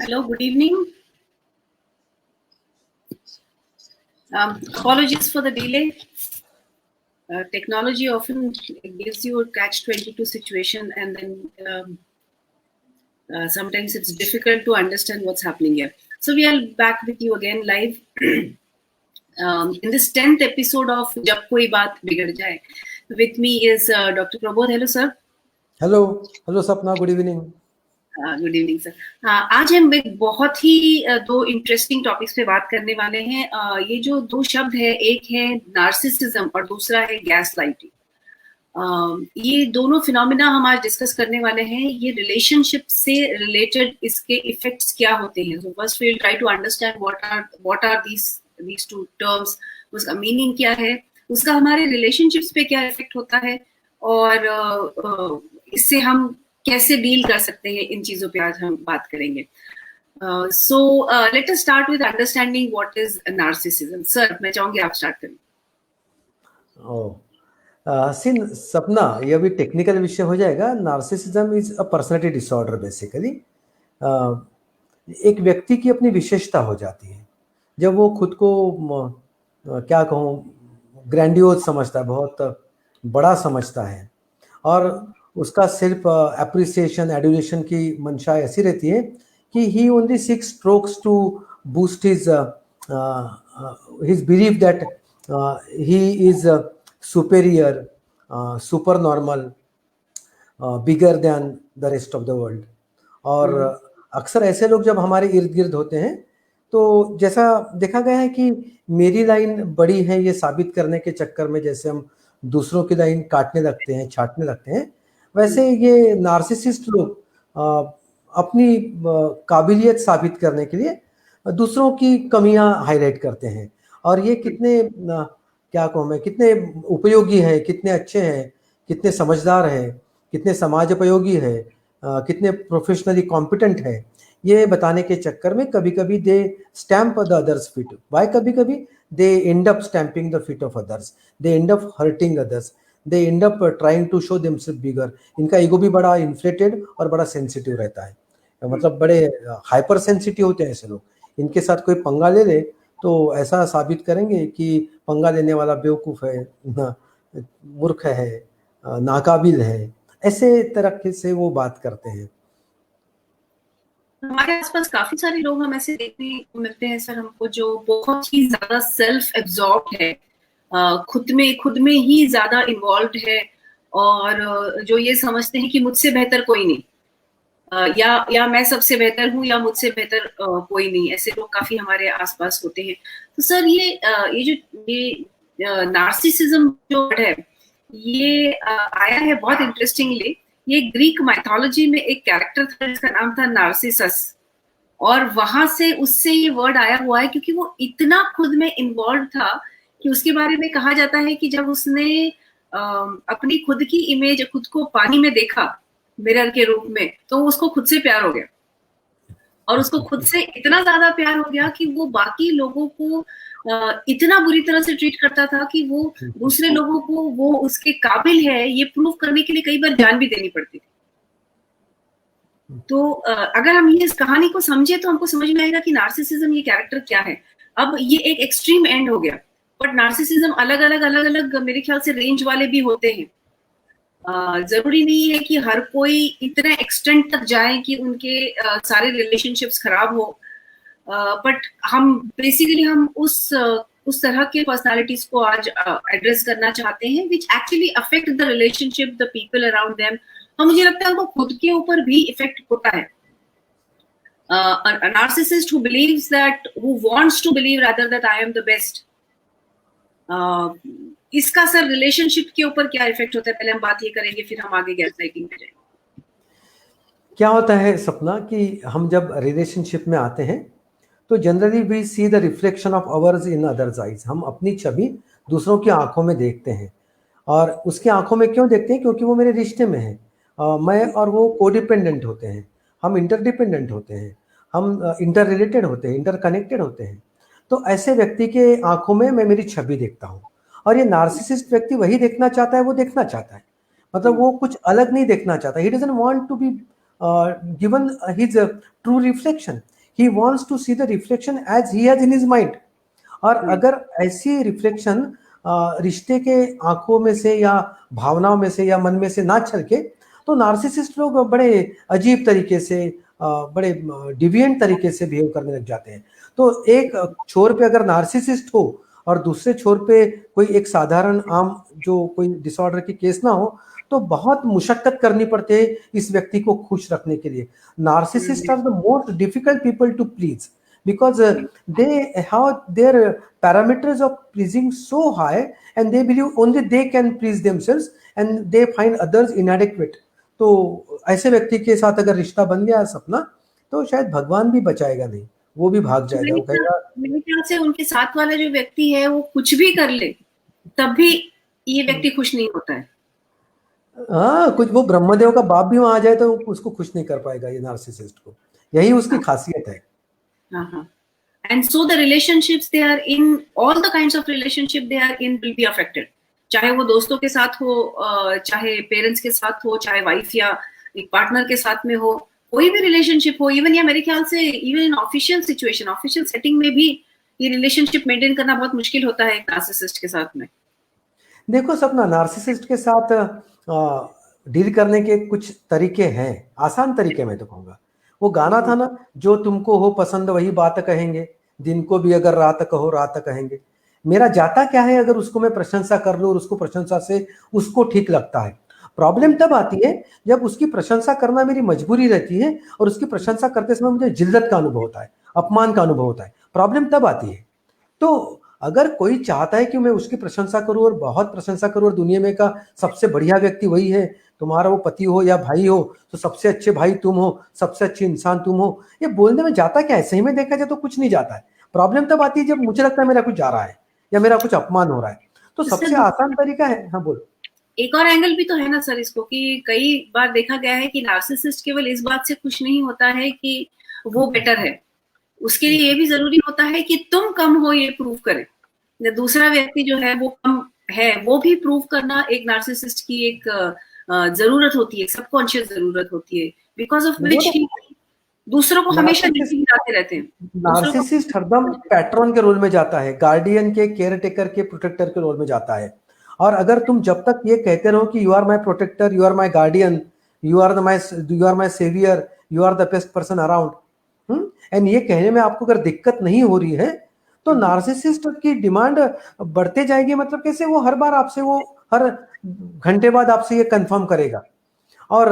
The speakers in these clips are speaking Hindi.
Hello, good evening. Apologies for the delay. Technology often gives you a catch-22 situation, and then sometimes it's difficult to understand what's happening here. So we are back with you again live in this 10th episode of Jab Koi Baat Bigad Jaye. With me is Dr. Prabodh. Hello, sir. Hello, Sapna. Good evening. Good evening sir. आज हम एक बहुत ही दो इंटरेस्टिंग टॉपिक्स पे बात करने वाले हैं। ये जो दो शब्द है, एक है नार्सिसिज्म और दूसरा है गैस लाइटिंग। ये दोनों फिनोमिना हम आज डिस्कस करने वाले हैं। ये रिलेशनशिप से रिलेटेड इसके इफेक्ट्स क्या होते हैं। So first we will try to understand what are these two terms, उसका मीनिंग क्या है, उसका हमारे रिलेशनशिप्स पे क्या इफेक्ट होता है, और इससे हम कैसे डील कर सकते हैं। इन चीजों पे आज हम बात करेंगे। So let us start with understanding what is narcissism. Sir, मैं चाहूंगी आप स्टार्ट करें। सपना, ये भी टेक्निकल विषय हो जाएगा। Narcissism is a personality disorder. Basically एक व्यक्ति की अपनी विशेषता हो जाती है जब वो खुद को क्या कहूँ, ग्रैंडियोज समझता है, बहुत बड़ा समझता है, और उसका सिर्फ एप्रिसिएशन एडुलेशन की मंशा ऐसी रहती है कि he only seeks strokes to boost his believe that he is superior, super normal, bigger than the rest of the world. और अक्सर ऐसे लोग जब हमारे इर्द गिर्द होते हैं तो जैसा देखा गया है कि मेरी लाइन बड़ी है ये साबित करने के चक्कर में जैसे हम दूसरों की लाइन काटने लगते हैं, छाटने लगते हैं, वैसे ये नार्सिसिस्ट लोग अपनी काबिलियत साबित करने के लिए दूसरों की कमियां हाईलाइट करते हैं। और ये कितने क्या कहूँ मैं, कितने उपयोगी हैं, कितने अच्छे हैं, कितने समझदार हैं, कितने समाज उपयोगी है, कितने प्रोफेशनली कॉम्पिटेंट है, ये बताने के चक्कर में कभी कभी they stamp the others feet. Why कभी कभी they end up stamping the feet of others, they end up hurting others, they end up trying to show themselves bigger. इनका ईगो भी बड़ा इन्फ्लेटेड और बड़ा सेंसिटिव रहता है, मतलब बड़े हाइपर सेंसिटिव होते हैं ऐसे लोग। इनके साथ कोई पंगा ले ले तो ऐसा साबित करेंगे कि पंगा लेने वाला बेवकूफ़ है, मूर्ख है, नाकाबिल है, ऐसे तरह से वो बात करते हैं। हमारे आसपास काफी सारे लोग हम ऐसे देखने को मिलते हैं सर हमको, जो बहुत ही ज्यादा सेल्फ एब्जॉर्ब्ड है, खुद में ही ज्यादा इन्वॉल्व है, और जो ये समझते हैं कि मुझसे बेहतर कोई नहीं, या मैं सबसे बेहतर हूँ, या मुझसे बेहतर कोई नहीं। ऐसे लोग काफी हमारे आसपास होते हैं। तो सर ये नार्सिसिज्म जो है, ये आया है बहुत इंटरेस्टिंगली। ये ग्रीक माइथोलॉजी में एक कैरेक्टर था जिसका नाम था नार्सिसस, और वहां से उससे ये वर्ड आया हुआ है, क्योंकि वो इतना खुद में इन्वॉल्व था कि उसके बारे में कहा जाता है कि जब उसने अपनी खुद की इमेज, खुद को पानी में देखा मिरर के रूप में, तो उसको खुद से प्यार हो गया, और उसको खुद से इतना ज्यादा प्यार हो गया कि वो बाकी लोगों को इतना बुरी तरह से ट्रीट करता था कि वो दूसरे लोगों को वो उसके काबिल है ये प्रूव करने के लिए कई बार जान भी देनी पड़ती थी। तो अगर हम ये इस कहानी को समझे तो हमको समझ में आएगा कि नार्सिसिज्म ये कैरेक्टर क्या है। अब ये एक एक्सट्रीम एंड हो गया, बट नार्सिसिज्म अलग अलग मेरे ख्याल से रेंज वाले भी होते हैं। जरूरी नहीं है कि हर कोई इतने एक्सटेंट तक जाए कि उनके सारे रिलेशनशिप्स खराब हो, बट हम बेसिकली हम उस तरह के पर्सनालिटीज को आज एड्रेस करना चाहते हैं which actually affect the relationship, the people around them. और मुझे लगता है वो खुद के ऊपर भी इफेक्ट होता है। A narcissist who believes that, who wants to believe rather that I am the best, इसका सर रिलेशनशिप के ऊपर क्या इफेक्ट होता है, पहले हम बात ये करेंगे, फिर हम आगे गैस लाइटिंग पे जाएंगे। क्या होता है सपना कि हम जब रिलेशनशिप में आते हैं तो generally we see the reflection of ours in others eyes. हम अपनी छवि दूसरों की आंखों में देखते हैं, और उसकी आंखों में क्यों देखते हैं? क्योंकि वो मेरे रिश्ते में है। मैं और वो कोडिपेंडेंट होते हैं, हम इंटरडिपेंडेंट होते हैं, हम इंटर रिलेटेड होते हैं, इंटर कनेक्टेड होते हैं। तो ऐसे व्यक्ति के आंखों में मैं मेरी छवि देखता हूँ, और ये नार्सिसिस्ट व्यक्ति वही देखना चाहता है, वो देखना चाहता है, मतलब वो कुछ अलग नहीं देखना चाहता। He doesn't want to be given his true reflection. He wants to see the reflection as he has in his mind. और अगर ऐसी रिफ्लेक्शन रिश्ते के आंखों में से या भावनाओं में से या मन में से ना छलके, तो नार्सिसिस्ट लोग बड़े अजीब तरीके से, बड़े डिविएंट तरीके से बिहेव करने लग जाते हैं। तो एक छोर पे अगर नार्सिसिस्ट हो और दूसरे छोर पे कोई एक साधारण आम जो कोई डिसऑर्डर की केस ना हो, तो बहुत मुशक्कत करनी पड़ती है इस व्यक्ति को खुश रखने के लिए। Narcissists are the most difficult people to please because they have their parameters of pleasing so high and they believe only they can please themselves and they find others inadequate. तो ऐसे व्यक्ति के साथ अगर रिश्ता बन गया सपना, तो शायद भगवान भी बचाएगा नहीं, वो भी भाग जाएगा। वो कहेगा, मेरे ख्याल से उनके साथ वाला जो व्यक्ति है वो कुछ भी कर ले तब भी ये व्यक्ति खुश नहीं होता है। हाँ, कुछ वो ब्रह्मदेव का बाप भी वहां आ जाए तो उसको खुश नहीं कर पाएगा ये नार्सिसिस्ट को, यही उसकी खासियत है। And so the relationships they are in, all the kinds of relationship they are in will be affected. चाहे वो दोस्तों के साथ हो, चाहे पेरेंट्स के साथ हो, चाहे वाइफ या एक पार्टनर के साथ में हो, कोई भी रिलेशनशिप हो, इवन या मेरे ख्याल से even in official situation, official setting में भी ये रिलेशनशिप मेंटेन करना बहुत मुश्किल होता है एक नार्सिसिस्ट के साथ में। देखो सपना, नार्सिसिस्ट के साथ डील करने के कुछ तरीके हैं, आसान तरीके मैं तो कहूँगा। वो गाना था ना, जो तुमको हो पसंद वही बात कहेंगे, दिन को भी अगर रात कहो रात कहेंगे। मेरा जाता क्या है अगर उसको मैं प्रशंसा कर लूं और उसको प्रशंसा से उसको ठीक लगता है। प्रॉब्लम तब आती है जब उसकी प्रशंसा करना मेरी मजबूरी रहती है और उसकी प्रशंसा करते समय मुझे जिल्लत का अनुभव होता है, अपमान का अनुभव होता है। प्रॉब्लम तब आती है। तो अगर कोई चाहता है कि मैं उसकी प्रशंसा करूं और बहुत प्रशंसा करूं और दुनिया में का सबसे बढ़िया व्यक्ति वही है, तुम्हारा वो पति हो या भाई हो तो सबसे अच्छे भाई तुम हो, सबसे अच्छी इंसान तुम हो, ये बोलने में जाता क्या है? सही में देखा जाए तो कुछ नहीं जाता है। प्रॉब्लम तब आती है जब मुझे लगता है मेरा कुछ जा रहा है या मेरा कुछ अपमान हो रहा है। तो सबसे आसान तरीका है, हाँ बोलो। एक और एंगल भी तो है ना सर इसको, कि कई बार देखा गया है कि नार्सिसिस्ट केवल इस बात से खुश नहीं होता है कि वो बेटर है, उसके लिए ये भी जरूरी होता है कि तुम कम हो ये प्रूव करे। दूसरा व्यक्ति जो है वो कम है वो भी प्रूव करना एक नार्सिसिस्ट की एक जरूरत होती है, सबकॉन्शियस जरूरत होती है, बिकॉज ऑफ विच ही दूसरों को हमेशा नीचे गिराते रहते हैं। नार्सिसिस्ट हरदम पैट्रन के रोल में जाता है, गार्डियन के, केयर टेकर के, प्रोटेक्टर के रोल में जाता है। और अगर तुम जब तक ये कहते रहो कि you are my protector, you are my guardian, you are my saviour, you are the best person around, and ये कहने में आपको अगर दिक्कत नहीं हो रही है, तो नार्सिसिस्ट की डिमांड बढ़ते जाएगी। मतलब कैसे? वो हर बार आपसे, वो हर घंटे बाद आपसे ये कंफर्म करेगा। और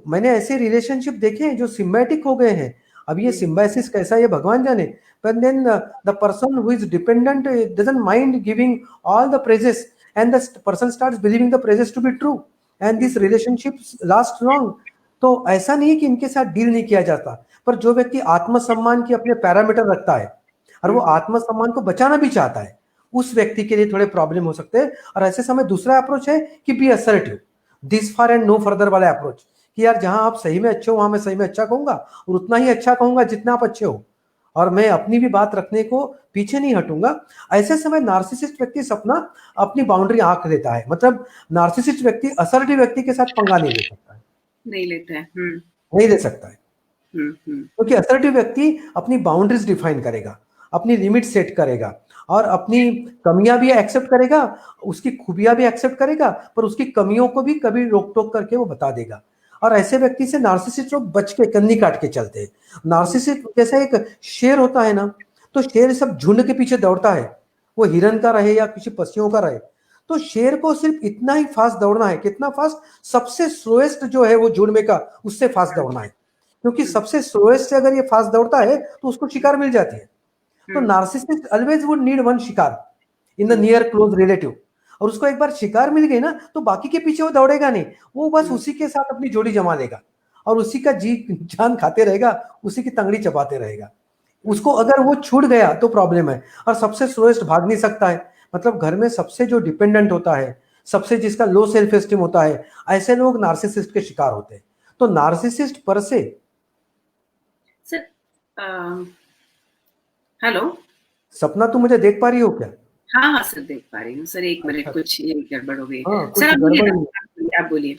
मैंने ऐसे रिलेशनशिप देखे हैं जो सिम्बायोटिक हो गए हैं। अब ये सिम्बायोसिस कैसा है ये भगवान जाने, but then the person who is dependent doesn't mind giving all the praises and the person starts believing the praises to be true and these relationships last long। तो ऐसा नहीं है कि इनके साथ डील नहीं किया जाता, पर जो व्यक्ति आत्मसम्मान की अपने पैरामीटर रखता है और वो आत्मसम्मान को बचाना भी चाहता है, उस व्यक्ति के लिए थोड़े प्रॉब्लम हो सकते हैं। और ऐसे समय दूसरा अप्रोच है कि be assertive, this far and no further वाला अप्रोच, कि यार जहां आप सही में अच्छे हो वहां मैं सही में अच्छा कहूंगा और उतना ही अच्छा कहूंगा जितना आप अच्छे हो, और मैं अपनी भी बात रखने को पीछे नहीं हटूंगा। ऐसे समय नार्सिसिस्ट व्यक्ति सपना अपनी बाउंड्री आंक लेता है। मतलब नार्सिसिस्ट व्यक्ति असर्टिव व्यक्ति के साथ पंगा नहीं ले सकता है, नहीं लेता है, नहीं ले सकता है, क्योंकि असर्टिव व्यक्ति अपनी बाउंड्रीज डिफाइन करेगा, अपनी लिमिट सेट करेगा और अपनी कमियां भी एक्सेप्ट करेगा, उसकी खूबियां भी एक्सेप्ट करेगा, पर उसकी कमियों को भी कभी रोक टोक करके वो बता देगा। और ऐसे व्यक्ति से नार्सिसिस्ट लोग बच के कन्नी काट के चलते हैं। नार्सिसिस्ट जैसा एक शेर होता है ना, तो शेर सब झुंड के पीछे दौड़ता है, वो हिरन का रहे या किसी पशुओं का रहे, तो शेर को सिर्फ इतना ही फास्ट दौड़ना है। कितना फास्ट? सबसे स्लोएस्ट जो है वो झुंड में का, उससे फास्ट दौड़ना है, क्योंकि सबसे स्लोएस्ट से अगर ये फास्ट दौड़ता है तो उसको शिकार मिल जाती है। तो narcissist always would need one शिकार in the near close relative, और उसको एक बार शिकार मिल गई ना तो बाकी के पीछे वो दौड़ेगा नहीं, वो बस उसी के साथ अपनी जोड़ी जमा लेगा और उसी का जी जान खाते रहेगा, उसी की तंगड़ी चबाते रहेगा। उसको अगर वो छूट गया तो प्रॉब्लम है। और सबसे स्लोएस्ट भाग नहीं सकता है। मतलब घर में सबसे जो डिपेंडेंट होता है, सबसे जिसका लो सेल्फ एस्टीम होता है, ऐसे लोग नार्सिसिस्ट के शिकार होते हैं। तो नार्सिसिस्ट पर से सर, हेलो सपना, तुम मुझे देख पा रही हो क्या? हाँ हाँ सर, देख पा रही हूँ सर। एक मिनट, कुछ ये गड़बड़ हो गई। हाँ, सर आप बोलिए, आप बोलिए।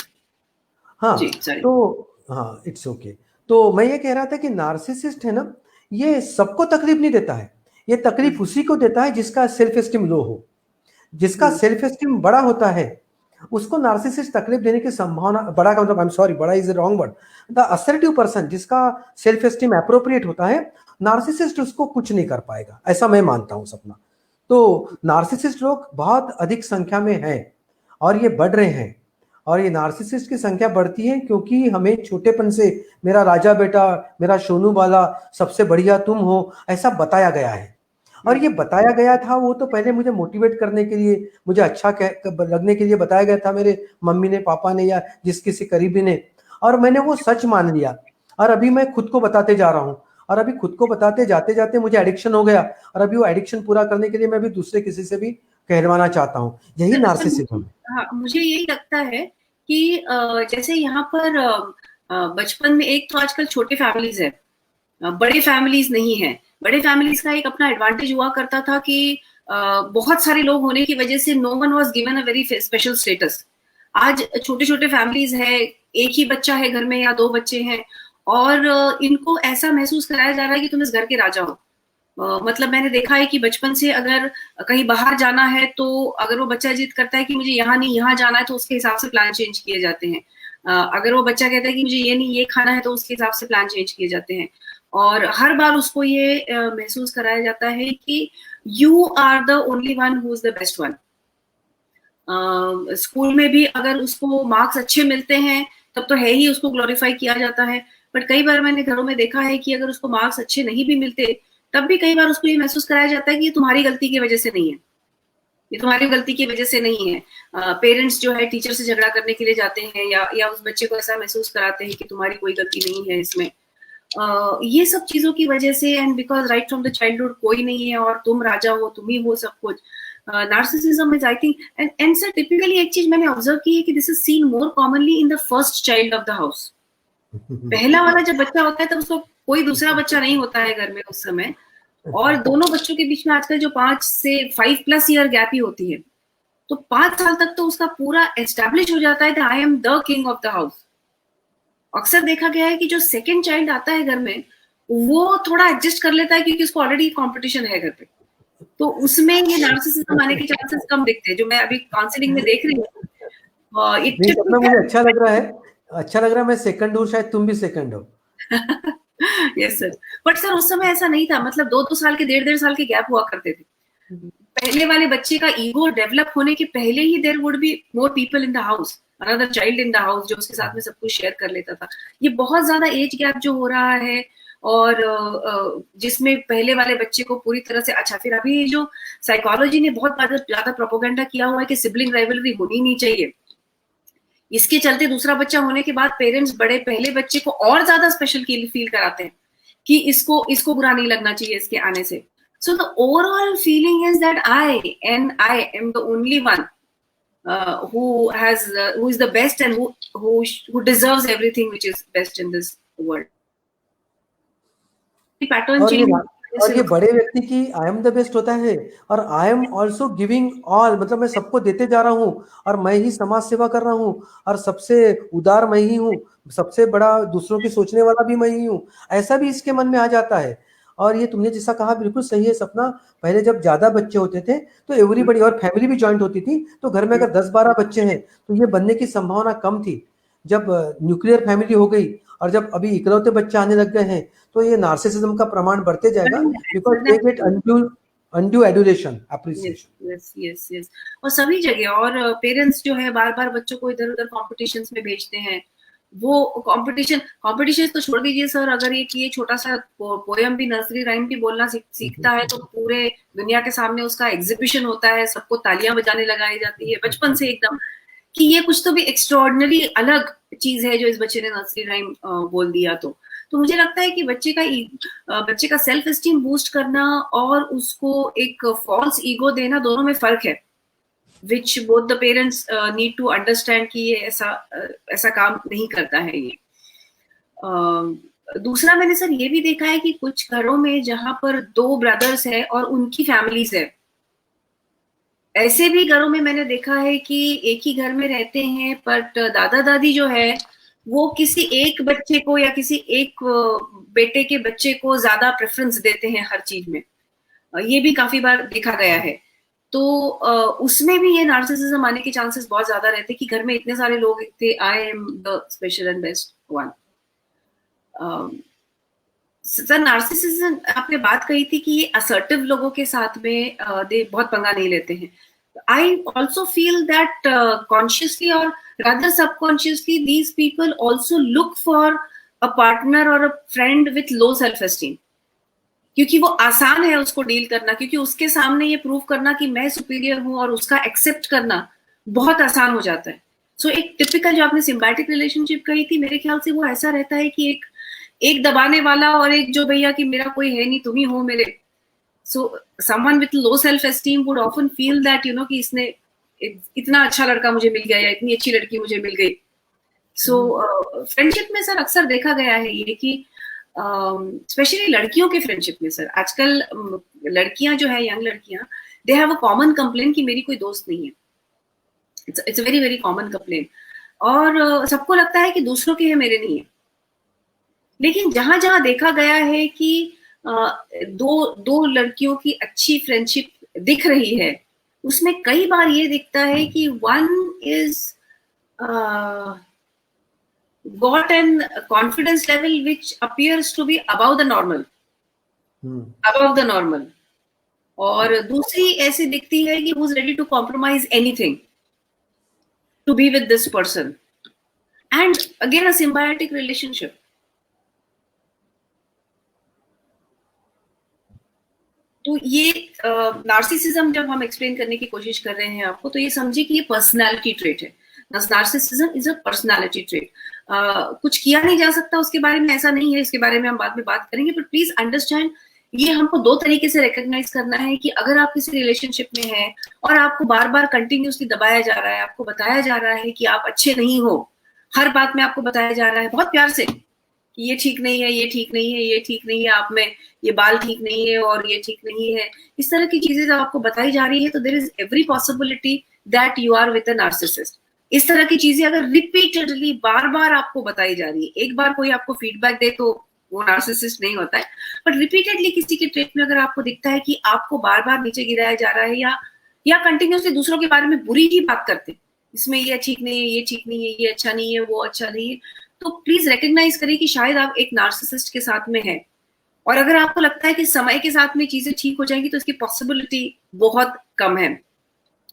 हाँ जी, तो हाँ, इट्स ओके। तो मैं ये कह रहा था कि नार्सिसिस्ट है ना, ये सबको तकलीफ नहीं देता है, ये तकलीफ उसी को देता है जिसका सेल्फ एस्टीम लो हो। जिसका सेल्फ एस्टीम बड़ा होता है उसको नार्सिसिस्ट तकलीफ देने की संभावना, बड़ा का मतलब, आई एम सॉरी, बड़ा is wrong word, the assertive person जिसका सेल्फ एस्टीम अप्रोप्रिएट होता है, नार्सिसिस्ट उसको कुछ नहीं कर पाएगा, ऐसा मैं मानता हूं सपना। तो नार्सिसिस्ट लोग बहुत अधिक संख्या में हैं और ये बढ़ रहे हैं, और ये नार्सिसिस्ट की संख्या बढ़ती है क्योंकि हमें छोटेपन से मेरा राजा बेटा, मेरा सोनू बाला, सबसे बढ़िया तुम हो, ऐसा बताया गया है। और ये बताया गया था वो तो पहले मुझे मोटिवेट करने के लिए, मुझे अच्छा लगने के लिए बताया गया था मेरे मम्मी ने, पापा ने, या जिस किसी करीबी ने, और मैंने वो सच मान लिया। और अभी मैं खुद को बताते जा रहा हूँ, और अभी खुद को बताते जाते जाते मुझे एडिक्शन हो गया, और अभी वो एडिक्शन पूरा करने के लिए मैं भी दूसरे किसी से भी कहलवाना चाहता हूँ। यही नार्सिसिज्म है। हाँ, मुझे यही लगता है कि जैसे यहाँ पर बचपन में, एक तो आजकल छोटे फैमिलीज है, बड़े फैमिलीज नहीं है। बड़े फैमिलीज का एक अपना एडवांटेज हुआ करता था कि बहुत सारे लोग होने की वजह से no one was given a very special status. आज छोटे छोटे फैमिलीज है, एक ही बच्चा है घर में या दो बच्चे हैं, और इनको ऐसा महसूस कराया जा रहा है कि तुम इस घर के राजा हो। मतलब मैंने देखा है कि बचपन से अगर कहीं बाहर जाना है तो अगर वो बच्चा जिद करता है कि मुझे यहाँ नहीं यहाँ जाना है, तो उसके हिसाब से प्लान चेंज किए जाते हैं। अगर वो बच्चा कहता है कि मुझे ये नहीं ये खाना है, तो उसके हिसाब से प्लान चेंज किए जाते हैं। और हर बार उसको ये महसूस कराया जाता है कि you are the only one who is the best one. School में भी अगर उसको मार्क्स अच्छे मिलते हैं तब तो है ही, उसको ग्लोरीफाई किया जाता है। बट कई बार मैंने घरों में देखा है कि अगर उसको मार्क्स अच्छे नहीं भी मिलते तब भी कई बार उसको ये महसूस कराया जाता है कि ये तुम्हारी गलती की वजह से नहीं है, ये तुम्हारी गलती की वजह से नहीं है। पेरेंट्स जो है टीचर से झगड़ा करने के लिए जाते हैं, या उस बच्चे को ऐसा महसूस कराते हैं कि तुम्हारी कोई गलती नहीं है इसमें। ये सब चीजों की वजह से, and because right from the childhood कोई नहीं है और तुम राजा हो, तुम ही हो सब कुछ। Narcissism is, I think, and sir typically एक चीज मैंने ऑब्जर्व की है कि this is seen more commonly in the first child of the house. पहला वाला जब बच्चा होता है तब उसको कोई दूसरा बच्चा नहीं होता है घर में उस समय, और दोनों बच्चों के बीच में आजकल जो 5 से 5+ ईयर गैप ही होती है, तो 5 साल तक तो उसका पूरा एस्टैब्लिश हो जाता है कि I am the king of the house. अक्सर देखा गया है कि जो सेकंड चाइल्ड आता है घर में, वो थोड़ा एडजस्ट कर लेता है क्योंकि उसको ऑलरेडी कंपटीशन है घर पे, तो उसमें ये नार्सिसिज्म आने के चांसेस कम दिखते हैं, जो मैं अभी काउंसलिंग में देख रही हूँ। सपना मुझे अच्छा लग रहा है, अच्छा लग रहा है। मैं सेकंड हूँ, शायद तुम भी सेकंड हो। Yes sir. बट सर उस समय ऐसा नहीं था, मतलब 2-2 साल के, 1.5-1.5 साल के गैप हुआ करते थे। पहले वाले बच्चे का ईगो डेवलप होने के पहले ही there would be more people in the house, another child in the house, जो उसके साथ में सब कुछ शेयर कर लेता था। ये बहुत ज्यादा एज गैप जो हो रहा है, और जिसमें पहले वाले बच्चे को पूरी तरह से, अच्छा फिर अभी जो साइकोलॉजी ने बहुत ज्यादा प्रोपोगेंडा किया हुआ है कि सिबलिंग राइवलरी होनी नहीं चाहिए, इसके चलते दूसरा बच्चा होने के बाद पेरेंट्स बड़े पहले बच्चे को और ज्यादा स्पेशल फील कराते हैं कि इसको बुरा नहीं लगना चाहिए इसके आने से। So the overall feeling is that I am the only one who is the best, and who deserves everything which is best in this world. Pattern change. और ये बड़े व्यक्ति की आई एम द बेस्ट होता है, और I am also giving all, मतलब मैं सबको देते जा रहा हूँ, और मैं ही समाज सेवा कर रहा हूँ, और सबसे उदार मैं ही हूँ, सबसे बड़ा दूसरों की सोचने वाला भी मैं ही हूँ, ऐसा भी इसके मन में आ जाता है। और ये तुमने जैसा कहा बिल्कुल सही है सपना। पहले जब ज्यादा बच्चे होते थे तो एवरीबडी, और फैमिली भी ज्वाइंट होती थी, तो घर में अगर 10-12 बच्चे हैं तो ये बनने की संभावना कम थी। जब न्यूक्लियर फैमिली हो गई और जब अभी इकलौते बच्चे आने लग गए हैं, तो ये नार्सिसिज्म का प्रमाण बढ़ते जाएगा, because they get undue adulation, appreciation. Yes. और सभी जगह, और पेरेंट्स जो है बार बार बच्चों को इधर उधर कॉम्पिटिशन्स में भेजते हैं। वो कॉम्पिटिशन तो छोड़ दीजिए सर, अगर ये छोटा सा पोयम भी, नर्सरी राइम भी बोलना सीखता है तो पूरे दुनिया के सामने उसका एग्जीबिशन होता है, सबको तालियां बजाने लगाई जाती है बचपन से एकदम, कि ये कुछ तो भी एक्स्ट्राऑर्डिनरी अलग चीज है जो इस बच्चे ने नर्सरी राइम बोल दिया। तो मुझे लगता है कि बच्चे का सेल्फ एस्टीम बूस्ट करना और उसको एक फॉल्स ईगो देना, दोनों में फर्क है, which both the parents need to understand कि ये ऐसा काम नहीं करता है ये। दूसरा मैंने सर ये भी देखा है कि कुछ घरों में जहां पर 2 ब्रदर्स है और उनकी फैमिलीज है, ऐसे भी घरों में मैंने देखा है कि एक ही घर में रहते हैं, बट दादा दादी जो है वो किसी एक बच्चे को या किसी एक बेटे के बच्चे को ज्यादा प्रेफरेंस देते हैं हर चीज में। ये भी काफी बार देखा गया है। तो उसमें भी ये नार्सिसिज्म आने के चांसेस बहुत ज्यादा रहते हैं कि घर में इतने सारे लोग थे, I am the special and best one. Sir, narcissism आपने बात कही थी कि ये असर्टिव लोगों के साथ में दे बहुत पंगा नहीं लेते हैं। I also feel that consciously और rather subconsciously these people also look for a partner or a friend with low self esteem, क्योंकि वो आसान है उसको डील करना, क्योंकि उसके सामने ये प्रूव करना कि मैं सुपीरियर हूं और उसका एक्सेप्ट करना बहुत आसान हो जाता है। सो एक टिपिकल जो आपने सिम्बायोटिक रिलेशनशिप कही थी, मेरे ख्याल से वो ऐसा रहता है कि एक दबाने वाला और एक जो भैया कि मेरा कोई है नहीं, तुम ही हो मेरे। So someone with low self esteem would often feel that you know कि इसने इतना अच्छा लड़का मुझे मिल गया या इतनी अच्छी लड़की मुझे मिल गई। सो फ्रेंडशिप में सर अक्सर देखा गया है ये कि स्पेशली लड़कियों के फ्रेंडशिप में सर आजकल लड़कियां जो है, यंग लड़कियां, they have a common complain कि मेरी कोई दोस्त नहीं है। It's a very very common complain. और सबको लगता है कि दूसरों के है, मेरे नहीं है। लेकिन जहां जहां देखा गया है कि दो लड़कियों की अच्छी फ्रेंडशिप दिख रही है, उसमें कई बार ये दिखता है कि one is got an confidence level which appears to be above the normal, above the normal, और दूसरी ऐसी दिखती है कि who's ready to compromise anything to be with this person, and again a symbiotic relationship. तो ये नार्सिसिज्म जब हम एक्सप्लेन करने की कोशिश कर रहे हैं आपको, तो ये समझिए कि ये पर्सनालिटी ट्रेट है। Narcissism is a personality trait. कुछ किया नहीं जा सकता उसके बारे में, ऐसा नहीं है, इसके बारे में हम बाद में बात करेंगे, बट प्लीज अंडरस्टैंड ये हमको दो तरीके से रिकॉग्नाइज करना है कि अगर आप किसी रिलेशनशिप में हैं और आपको बार बार कंटिन्यूसली दबाया जा रहा है, आपको बताया जा रहा है कि आप अच्छे नहीं हो, हर बात में आपको बताया जा रहा है बहुत प्यार से कि ये ठीक नहीं है, ये ठीक नहीं है, ये ठीक नहीं है, आप में ये बाल ठीक नहीं है और ये ठीक नहीं है, इस तरह की चीजें जब आपको बताई जा रही है तो there is every possibility that you are with a narcissist. इस तरह की चीजें अगर रिपीटेडली बार बार आपको बताई जा रही है, एक बार कोई आपको फीडबैक दे तो वो नार्सिसिस्ट नहीं होता है, बट रिपीटेडली किसी के ट्रेट में अगर आपको दिखता है कि आपको बार बार नीचे गिराया जा रहा है या कंटिन्यूसली दूसरों के बारे में बुरी ही बात करते, इसमें ये ठीक नहीं है, ये ठीक नहीं है, ये अच्छा नहीं है, वो अच्छा नहीं है, तो प्लीज रिकॉग्नाइज करिए कि शायद आप एक नार्सिसिस्ट के साथ में हैं। और अगर आपको लगता है कि समय के साथ में चीजें ठीक हो जाएंगी, तो इसकी पॉसिबिलिटी बहुत कम है।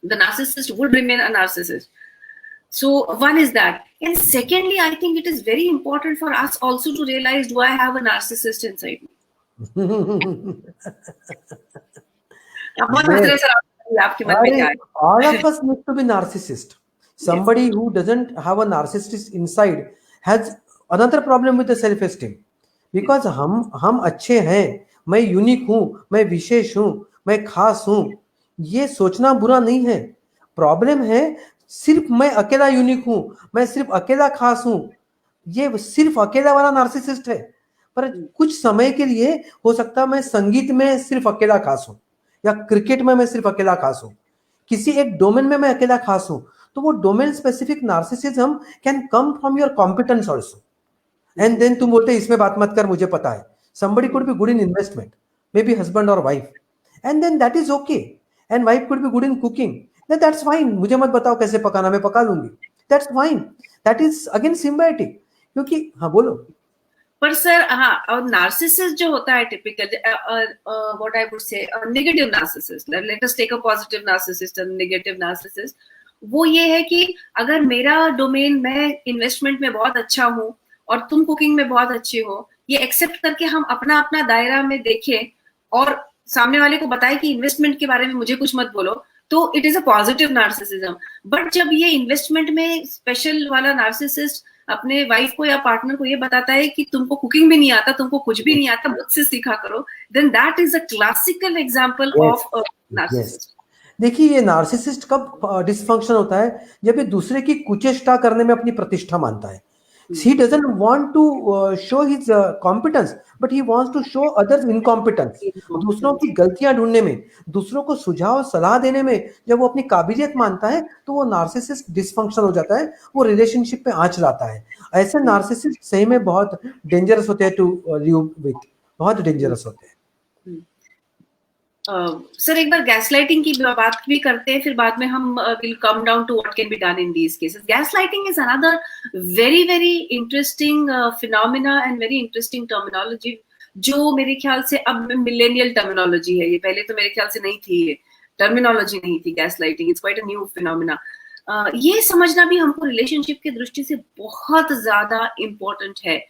The narcissist would remain a narcissist. So one is that, and secondly, I think it is very important for us also to realize, do I have a narcissist inside me? आप बहुत हंस रहे हैं सर, आपके मन में क्या है? All of us need to be narcissist. Somebody who doesn't have a narcissist inside has another problem with the self-esteem. Because हम अच्छे हैं, मैं यूनिक हूँ, मैं विशेष हूँ, मैं खास हूँ, ये सोचना बुरा नहीं है। प्रॉब्लम है सिर्फ मैं अकेला यूनिक हूँ, मैं सिर्फ अकेला खास हूँ, ये सिर्फ अकेला वाला नार्सिसिस्ट है। पर कुछ समय के लिए हो सकता है मैं संगीत में सिर्फ अकेला खास हूँ, या क्रिकेट में मैं सिर्फ अकेला खास हूँ, किसी एक डोमेन में मैं अकेला खास हूँ, तो वो domain specific narcissism can come from your competence also. And then तुम बोलते इसमें बात मत कर, मुझे पता है। somebody could be good in investment, maybe husband or wife, and then that is okay, and wife could be good in cooking, then that's fine, मुझे मत बताओ कैसे पकाना, मैं पका लूंगी, that's fine, that is again symbiotic। क्योंकि हाँ बोलो। पर सर हाँ, और नार्सिसिस्ट जो होता है typical, what I would say negative narcissist, let us take a positive narcissist and negative narcissist, वो ये है कि अगर मेरा डोमेन, मैं इन्वेस्टमेंट में बहुत अच्छा हूँ और तुम कुकिंग में बहुत अच्छे हो, ये एक्सेप्ट करके हम अपना अपना दायरा में देखें और सामने वाले को बताए कि इन्वेस्टमेंट के बारे में मुझे कुछ मत बोलो, तो it is a positive narcissism. But जब ये इन्वेस्टमेंट में स्पेशल वाला नार्सिसिस्ट अपने वाइफ को या पार्टनर को ये बताता है कि तुमको कुकिंग भी नहीं आता, तुमको कुछ भी नहीं आता, मुझसे सीखा करो, then that is a classical example of a narcissist. देखिए ये नार्सिसिस्ट कब डिसफंक्शन होता है, जब ये दूसरे की कुचेष्टा करने में अपनी प्रतिष्ठा मानता है। He doesn't want to show his competence, but he wants to show others incompetence. दूसरों की गलतियां ढूंढने में, दूसरों को सुझाव सलाह देने में जब वो अपनी काबिलियत मानता है तो वो नार्सिसिस्ट डिसफंक्शन हो जाता है, वो रिलेशनशिप पे आंच लाता है. ऐसे नार्सिसिस्ट सही में बहुत डेंजरस होते हैं टू लिव विथ, बहुत डेंजरस होते हैं. सर एक बार गैसलाइटिंग की बात भी करते हैं, फिर बाद में हम will come down to what can be done in these cases. Gaslighting is another very very interesting phenomena and very interesting terminology, जो मेरे ख्याल से अब मिलेनियल टर्मिनोलॉजी है. ये पहले तो मेरे ख्याल से नहीं थी, ये टर्मिनोलॉजी नहीं थी gaslighting. It's quite a new phenomena. ये समझना भी हमको रिलेशनशिप की दृष्टि से बहुत ज्यादा इम्पोर्टेंट है.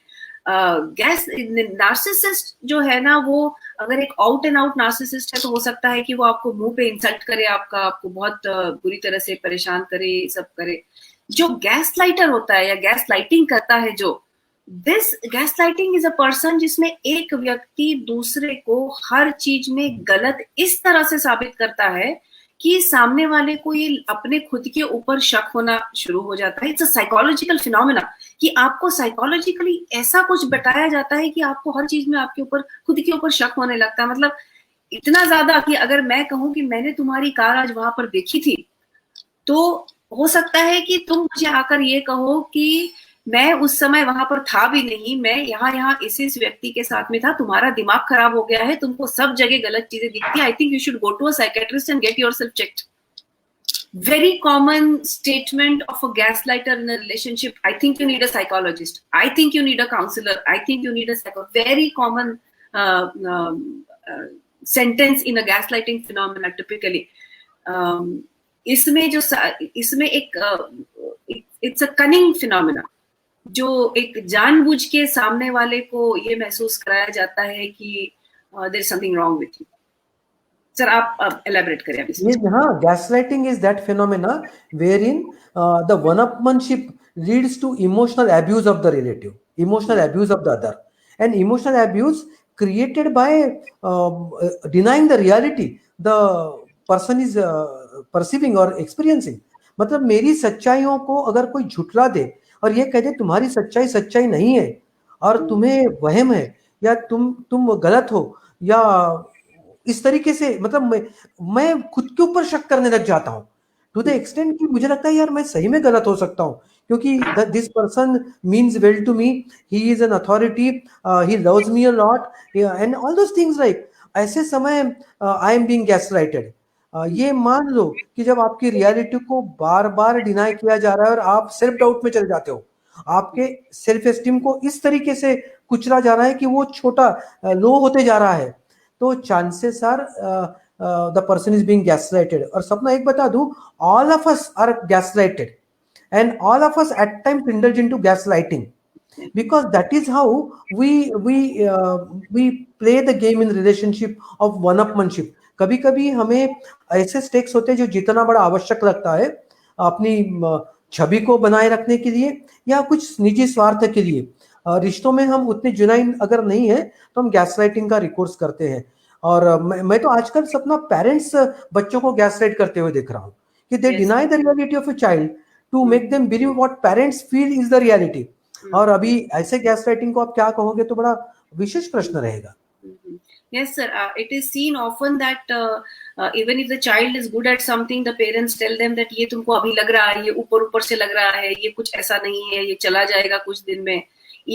गैस नार्सिसिस्ट जो है ना, वो अगर एक आउट एंड आउट नार्सिसिस्ट है तो हो सकता है कि वो आपको मुंह पे इंसल्ट करे, आपको बहुत बुरी तरह से परेशान करे, सब करे. जो गैस लाइटर होता है या गैस लाइटिंग करता है, जो this gas lighting is a person जिसमें एक व्यक्ति दूसरे को हर चीज में गलत इस तरह से साबित करता है कि सामने वाले को ये अपने खुद के ऊपर शक होना शुरू हो जाता है. इट्स अ साइकोलॉजिकल फिनोमेना कि आपको साइकोलॉजिकली ऐसा कुछ बताया जाता है कि आपको हर चीज में आपके ऊपर खुद के ऊपर शक होने लगता है. मतलब इतना ज्यादा कि अगर मैं कहूं कि मैंने तुम्हारी कार आज वहां पर देखी थी, तो हो सकता है कि तुम मुझे आकर ये कहो कि मैं उस समय वहां पर था भी नहीं, मैं यहाँ इस व्यक्ति के साथ में था, तुम्हारा दिमाग खराब हो गया है, तुमको सब जगह गलत चीजें दिखती है. I think you should go to a psychiatrist and get yourself checked. Very common statement of a gaslighter in a relationship. I think you need a psychologist. I think you need a counselor. I think you need a very common sentence in a gaslighting phenomena typically. इसमें एक it's a cunning phenomena, जो एक जानबूझ के सामने वाले को ये महसूस कराया जाता है कि there is something wrong with you. Sir आप elaborate करें अभी. हाँ, gaslighting is that phenomena wherein the one-upmanship leads to emotional abuse of the relative, emotional abuse of the other, and emotional abuse created by denying the reality the person is perceiving or experiencing. मतलब मेरी सच्चाइयों को अगर कोई झुठला दे और ये कह दे तुम्हारी सच्चाई सच्चाई नहीं है और तुम्हें वहम है या तुम गलत हो, या इस तरीके से, मतलब मैं खुद के ऊपर शक करने लग जाता हूं टू द एक्सटेंट कि मुझे लगता है यार मैं सही में गलत हो सकता हूं, क्योंकि this person means well to me, he is an authority, he loves me a lot and all those things. Like ऐसे समय आई एम बीइंग गैसलाइटेड. ये मान लो कि जब आपकी रियलिटी को बार बार डिनाई किया जा रहा है और आप सेल्फ डाउट में चले जाते हो, आपके सेल्फ एस्टीम को इस तरीके से कुचला जा रहा है कि वो छोटा लो होते जा रहा है, तो chances are the person is being gaslighted. और सपना एक बता दूं, all of us are gaslighted and all of us at times indulge into gaslighting, because that is how we play the game in relationship of one-upmanship. कभी कभी हमें ऐसे स्टेक्स होते हैं जो जितना बड़ा आवश्यक लगता है अपनी छवि को बनाए रखने के लिए या कुछ निजी स्वार्थ के लिए, रिश्तों में हम उतने जुनाइन अगर नहीं है तो हम गैसलाइटिंग का रिकोर्स करते हैं. और मैं तो आजकल सपना पेरेंट्स बच्चों को गैसलाइट करते हुए देख रहा हूँ कि they deny the reality of a child to make them believe what parents feel is the reality. और अभी ऐसे गैसलाइटिंग को आप क्या कहोगे, तो बड़ा विशेष प्रश्न रहेगा. Yes, sir. It is seen often that even if the child is good at something, the parents tell them that ये तुमको अभी लग रहा है, ये ऊपर से लग रहा है, ये कुछ ऐसा नहीं है, ये चला जाएगा कुछ दिन में.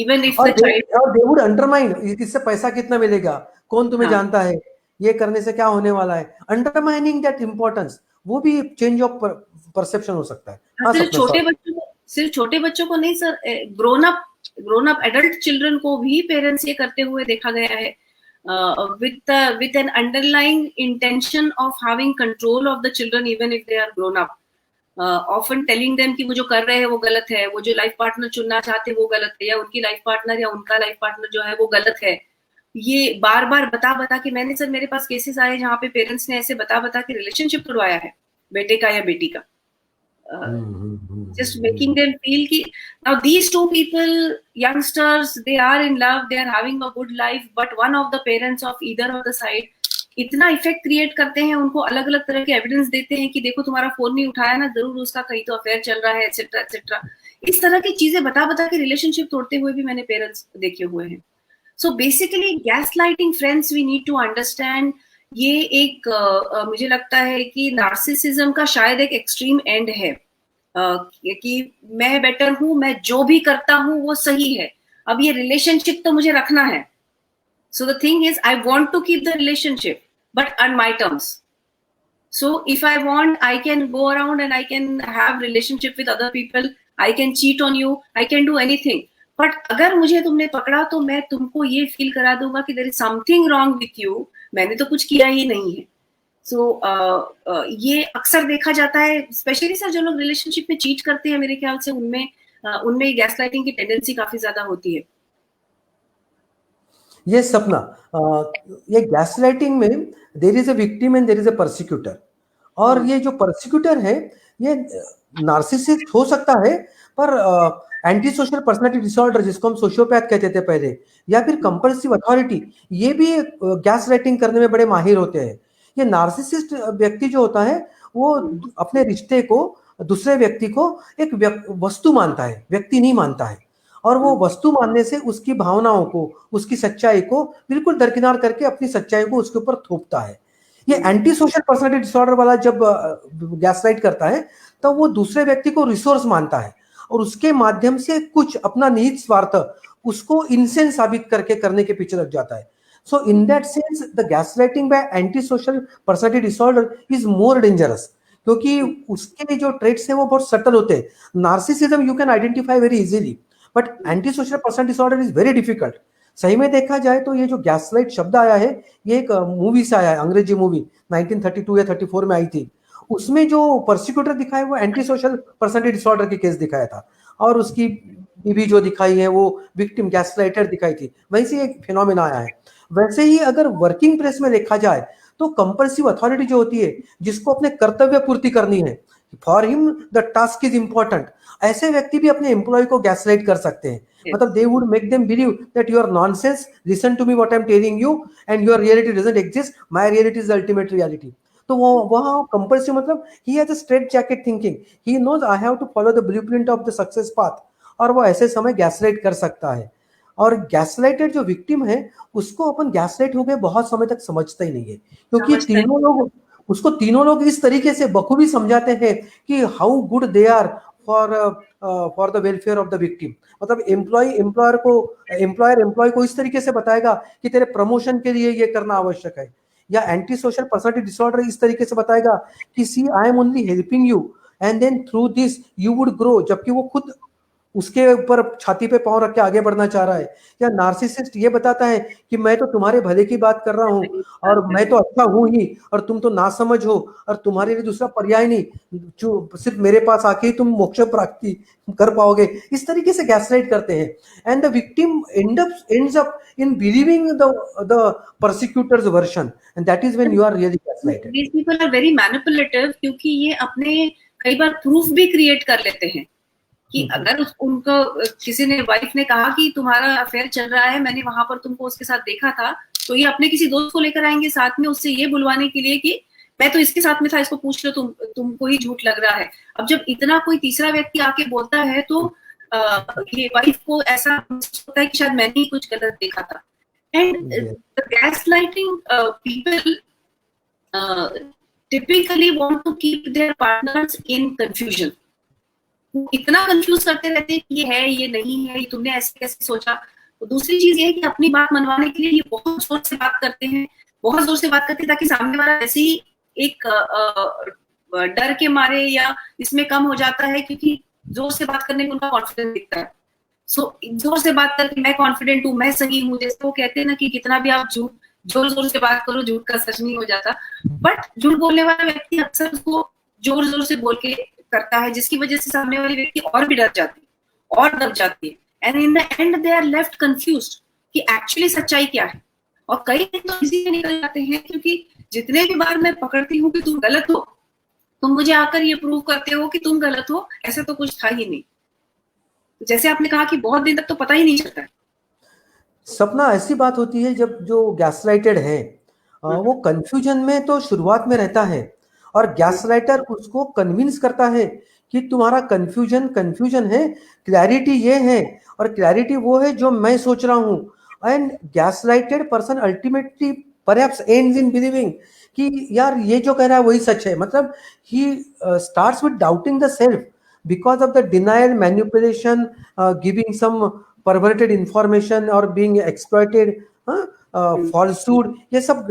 Even if the child, और they would undermine, इससे पैसा कितना मिलेगा, कौन तुम्हें जानता है, ये करने से क्या होने वाला है. Undermining that importance, वो भी चेंज ऑफ परसेप्शन हो सकता है. सिर्फ छोटे बच्चों को नहीं sir, grown up adult children को भी पेरेंट्स ये करते हुए देखा गया है, with an underlying intention of having control of the children even if they are grown up, often telling them कि वो जो कर रहे हैं वो गलत है, वो जो लाइफ पार्टनर चुनना चाहते हैं वो गलत है, या उनकी लाइफ पार्टनर या उनका लाइफ पार्टनर जो है वो गलत है. ये बार बार बता के, मैंने सर मेरे पास केसेस आए जहाँ पे पेरेंट्स ने ऐसे बता के रिलेशनशिप तोड़वाया है बेटे का या बेटी का, just making them feel कि now these two people, youngsters, they are in love, they are having a good life, but one of the parents of either of the side इतना इफेक्ट क्रिएट करते हैं, उनको अलग अलग तरह के एविडेंस देते हैं कि देखो तुम्हारा फोन नहीं उठाया ना, जरूर उसका कहीं तो अफेयर चल रहा है, एटसेट्रा एटसेट्रा. इस तरह की चीजें बता बता के रिलेशनशिप तोड़ते हुए भी मैंने पेरेंट्स देखे हुए हैं. So basically gaslighting friends we need to understand, ये एक मुझे लगता है कि नार्सिसिज्म का शायद एक एक्सट्रीम एंड है, कि मैं बेटर हूं, मैं जो भी करता हूं वो सही है, अब ये रिलेशनशिप तो मुझे रखना है. So the thing is I want to keep the relationship but on my terms. So if I want, I can go around and I can have relationship with other people. I can cheat on you. I can do anything. But अगर मुझे तुमने पकड़ा तो मैं तुमको ये फील करा दूंगा कि there is something wrong with you. मैंने तो कुछ किया ही नहीं है. So ये अक्सर देखा जाता है, स्पेशली सर जो लोग रिलेशनशिप में चीट करते हैं, मेरे ख्याल से उनमें गैस लाइटिंग की टेंडेंसी काफी ज्यादा होती है. ये सपना, ये गैसलाइटिंग में there is a victim and there is a persecutor, और ये जो परसिक्यूटर है ये नार्सिसिस्ट हो सकता है, पर एंटी सोशल पर्सनालिटी डिसऑर्डर जिसको हम सोशियोपैथ कहते थे पहले, या फिर कंपल्सिव अथॉरिटी, ये भी गैस राइटिंग करने में बड़े माहिर होते हैं. ये नार्सिसिस्ट व्यक्ति जो होता है वो अपने रिश्ते को, दूसरे व्यक्ति को एक वस्तु मानता है, व्यक्ति नहीं मानता है, और वो वस्तु मानने से उसकी भावनाओं को, उसकी सच्चाई को बिल्कुल दरकिनार करके अपनी सच्चाई को उसके ऊपर थोपता है. ये एंटी सोशल पर्सनालिटी डिसऑर्डर वाला जब गैसलाइट करता है तो वो दूसरे व्यक्ति को रिसोर्स मानता है और उसके माध्यम से कुछ अपना निहित स्वार्थ उसको इनसेन साबित करके करने के पीछे लग जाता है. So in that sense the gaslighting by anti social personality disorder is more dangerous, क्योंकि उसके जो ट्रेट्स हैं वो बहुत सटल होते हैं. Narcissism you can identify very easily, but anti social personality disorder is very difficult. सही में देखा जाए तो ये जो गैसलाइट शब्द आया है ये एक मूवी से आया है, अंग्रेजी मूवी 1932 या 34 में आई थी. उसमें जो परसिक्यूटर दिखाया वो एंटी सोशल पर्सनालिटी डिसऑर्डर की केस दिखाया था, और उसकी बीवी जो दिखाई है वो विक्टिम गैसलाइटर दिखाई थी. वैसे एक फिनोमेना आया है. वैसे ही अगर वर्किंग प्लेस में देखा जाए तो कंपल्सिव अथॉरिटी जो होती है, जिसको अपने कर्तव्य पूर्ति करनी है, for him the task is important, ऐसे व्यक्ति भी अपने एम्प्लॉय को गैसलाइट कर सकते हैं. मतलब they would make them believe that you are nonsense, listen to me what I am telling you, and your reality doesn't exist, my reality is the ultimate reality. तो वो वहां कंपल्सिव मतलब he has a straitjacket thinking, he knows I have to follow the blueprint of the success path, और वो ऐसे समय गैसलाइट कर सकता है. और गैसलाइटेड जो विक्टिम है उसको अपन गैसलाइट हो गए बहुत समय तक समझता ही नहीं है, क्योंकि तीनों लोग इस तरीके से बखूबी समझाते हैं कि how good they are for the welfare of the victim. मतलब एम्प्लॉयर एम्प्लॉय को इस तरीके से बताएगा कि तेरे प्रमोशन के लिए ये करना आवश्यक है, या एंटी सोशल पर्सनालिटी डिसऑर्डर इस तरीके से बताएगा कि see I am only helping you and then through this you would grow, जबकि वो खुद उसके ऊपर छाती पे पांव रख के आगे बढ़ना चाह रहा है. या नार्सिसिस्ट ये बताता है कि मैं तो तुम्हारे भले की बात कर रहा हूँ और मैं तो अच्छा हूं ही, और तुम तो नासमझ हो, और तुम्हारे लिए दूसरा पर्याय नहीं, जो सिर्फ मेरे पास आके ही तुम मोक्ष प्राप्ति कर पाओगे. इस तरीके से गैसलाइट करते हैं, and the victim ends up in believing the persecutor's version, and that is when you are really gaslighted. These people are very manipulative, क्योंकि ये अपने कई बार प्रूफ भी क्रिएट कर लेते हैं कि अगर उनको किसी ने, वाइफ ने कहा कि तुम्हारा अफेयर चल रहा है, मैंने वहां पर तुमको उसके साथ देखा था, तो ये अपने किसी दोस्त को लेकर आएंगे साथ में, उससे ये बुलवाने के लिए कि मैं तो इसके साथ में था, इसको पूछ लो, तुमको ही झूठ लग रहा है. अब जब इतना कोई तीसरा व्यक्ति आके बोलता है तो ये वाइफ को ऐसा होता है कि शायद मैंने ही कुछ गलत देखा था. And gaslighting people typically want to keep their partners in confusion. इतना कंफ्यूज करते रहते हैं कि ये है, ये नहीं है, ये तुमने ऐसे कैसे सोचा. तो दूसरी चीज ये है कि अपनी बात मनवाने के लिए ये बहुत जोर से बात करते हैं, बहुत जोर से बात करते हैं, ताकि सामने वाला ऐसे ही एक डर के मारे या इसमें कम हो जाता है, क्योंकि जोर से बात करने में उनका कॉन्फिडेंस दिखता है. सो जोर से बात करके मैं कॉन्फिडेंट हूँ, मैं सही हूँ, जैसे वो कहते हैं ना कि कितना भी आप जोर जोर से बात करो, झूठ का सच नहीं हो जाता. बट झूठ बोलने वाला व्यक्ति अक्सर उसको जोर जोर से बोल के करता है, जिसकी वजह से सामने वाली व्यक्ति और भी डर जाती है और दब जाती है. And in the end they are left confused कि एक्चुअली सच्चाई क्या है. और कई दिन तो इसी में निकल जाते हैं, क्योंकि जितने भी बार मैं पकड़ती हूँ कि तुम गलत हो, तुम मुझे आकर ये प्रूव करते हो कि तुम गलत हो, ऐसा तो कुछ था ही नहीं. जैसे आपने कहा कि बहुत दिन तक तो पता ही नहीं चलता है. सपना ऐसी बात होती है जब जो गैसलाइटेड है वो कंफ्यूजन में तो शुरुआत में रहता है, और गैसलाइटर उसको कन्विंस करता है कि तुम्हारा कंफ्यूजन है, क्लैरिटी ये है, और क्लैरिटी वो है जो मैं सोच रहा हूँ। And gaslighted person ultimately perhaps ends in believing कि यार ये जो कह रहा है वही सच है। मतलब he starts with doubting the self because of the denial, manipulation, giving some perverted information और बीइंग एक्सप्लॉइटेड, फॉल्सूड, ये सब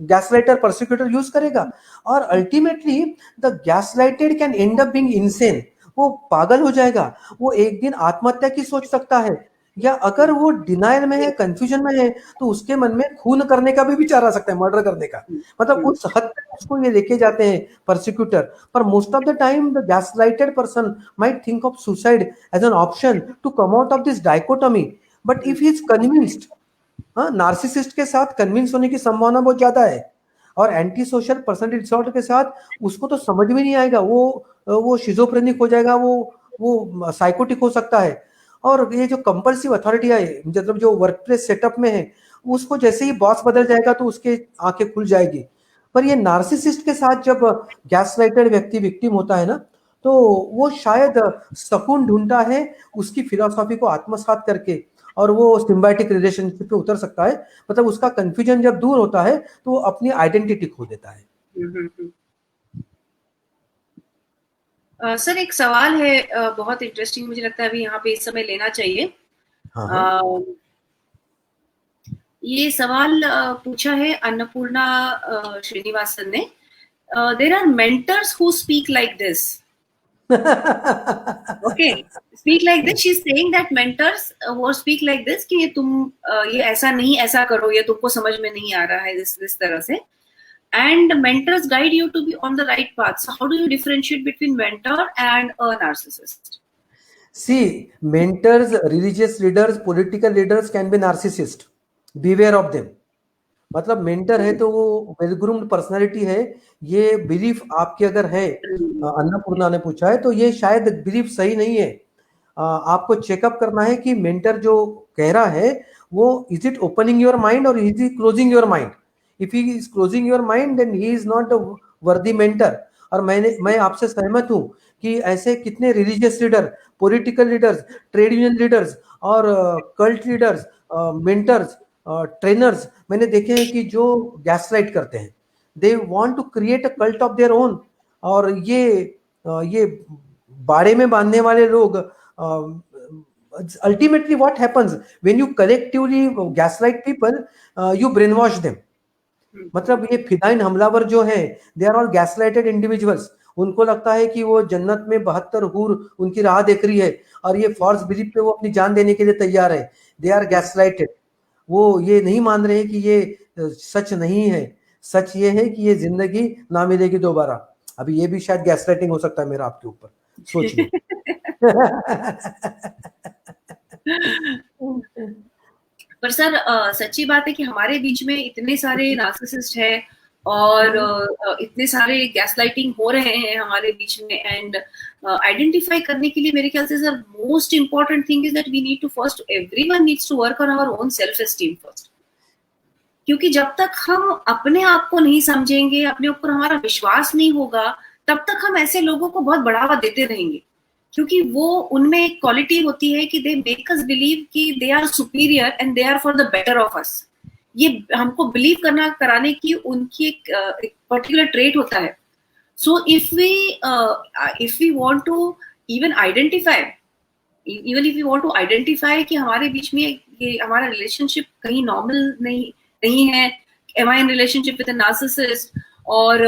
गैसलाइटर प्रोसिक्यूटर यूज करेगा। और ultimately the gaslighted can end up being insane, वो पागल हो जाएगा, वो एक दिन आत्महत्या की सोच सकता है, या अगर वो डिनायल में है, कंफ्यूजन में है, तो उसके मन में खून करने का भी विचार आ सकता है, मर्डर करने का। मतलब उस हद तक उसको ये लेके जाते हैं प्रोसिक्यूटर। पर most of the time the gaslighted person might think of suicide as an option to come out of this dichotomy. But if he is convinced, हाँ, नार्सिसिस्ट के साथ कन्विंस होने की संभावना बहुत ज्यादा है। और एंटी सोशल पर्सनालिटी डिसऑर्डर के साथ उसको तो समझ में नहीं आएगा, वो शिजोफ्रेनिक हो जाएगा, वो साइकोटिक हो सकता है। और ये जो कंपल्सिव अथॉरिटी है, मतलब जो वर्क प्लेस सेटअप में है, उसको जैसे ही बॉस बदल जाएगा तो उसके आंखें खुल जाएगी। पर ये नार्सिसिस्ट के साथ जब गैसलाइटेड व्यक्ति विक्टिम होता है ना, तो वो शायद सुकून ढूंढता है उसकी फिलॉसफी को आत्मसात करके, और वो सिम्बायोटिक रिलेशनशिप पे उतर सकता है। मतलब उसका कंफ्यूजन जब दूर होता है तो वो अपनी आइडेंटिटी खो देता है। सर एक सवाल है बहुत इंटरेस्टिंग, मुझे लगता है अभी यहाँ पे इस समय लेना चाहिए। हाँ। ये सवाल पूछा है अन्नपूर्णा श्रीनिवासन ने। There are mentors who speak like this. Okay, speak like this, she is saying that mentors वो स्पीक लाइक दिस कि ये तुम ये ऐसा नहीं ऐसा करो, ये तुमको समझ में नहीं आ रहा है, दिस तरह से। And mentors guide you to be on the right path. So how do you differentiate between mentor and a narcissist? See, mentors, religious leaders, political leaders can be narcissist. Beware of them. मतलब मेंटर है तो वो वेल ग्रूम्ड पर्सनालिटी है, ये बिलीफ आपकी अगर है, अन्नपूर्णा ने पूछा है, तो ये शायद बिलीफ सही नहीं है। आपको चेकअप करना है कि मेंटर जो कह रहा है वो is it opening your mind और is it closing your mind. If he is closing your mind then he is not a worthy mentor. और मैं आपसे सहमत हूं कि ऐसे कितने religious leader, political leaders, trade union leaders और कल्ट लीडर्स, मेंटर्स, ट्रेनर्स मैंने देखे हैं कि जो गैसलाइट करते हैं, they want to create a cult of their own. और ये बाड़े में बांधने वाले लोग, ultimately what happens when you collectively gaslight people, you brainwash them। मतलब ये फिदाइन हमलावर जो है, दे आर ऑल गैसलाइटेड इंडिविजुअल्स। उनको लगता है कि वो जन्नत में 72 हूर उनकी राह देख रही है, और ये फॉल्स बिलीफ पे वो अपनी जान देने के लिए तैयार है। They are gaslighted. वो ये नहीं मान रहे कि ये सच नहीं है। सच ये है कि ये जिंदगी ना मिलेगी दोबारा। अभी ये भी शायद गैसलाइटिंग हो सकता है मेरा आपके ऊपर, सोच लो। पर सर सच्ची बात है कि हमारे बीच में इतने सारे नार्सिसिस्ट है और इतने सारे गैसलाइटिंग हो रहे हैं हमारे बीच में। एंड आइडेंटिफाई करने के लिए मेरे ख्याल से sir most important thing is that we need to first, everyone needs to work on our own self esteem first. क्योंकि जब तक हम अपने आप को नहीं समझेंगे, अपने ऊपर हमारा विश्वास नहीं होगा, तब तक हम ऐसे लोगों को बहुत बढ़ावा देते रहेंगे। क्योंकि वो उनमें एक क्वालिटी होती है कि दे मेक अस बिलीव कि they are superior and they are for the better of us. ये हमको बिलीव कराने की उनकी एक पर्टिकुलर ट्रेट होता है। So if we want to even identify कि हमारे बीच में ये हमारा रिलेशनशिप कहीं नॉर्मल नहीं है, am I in relationship with a narcissist, और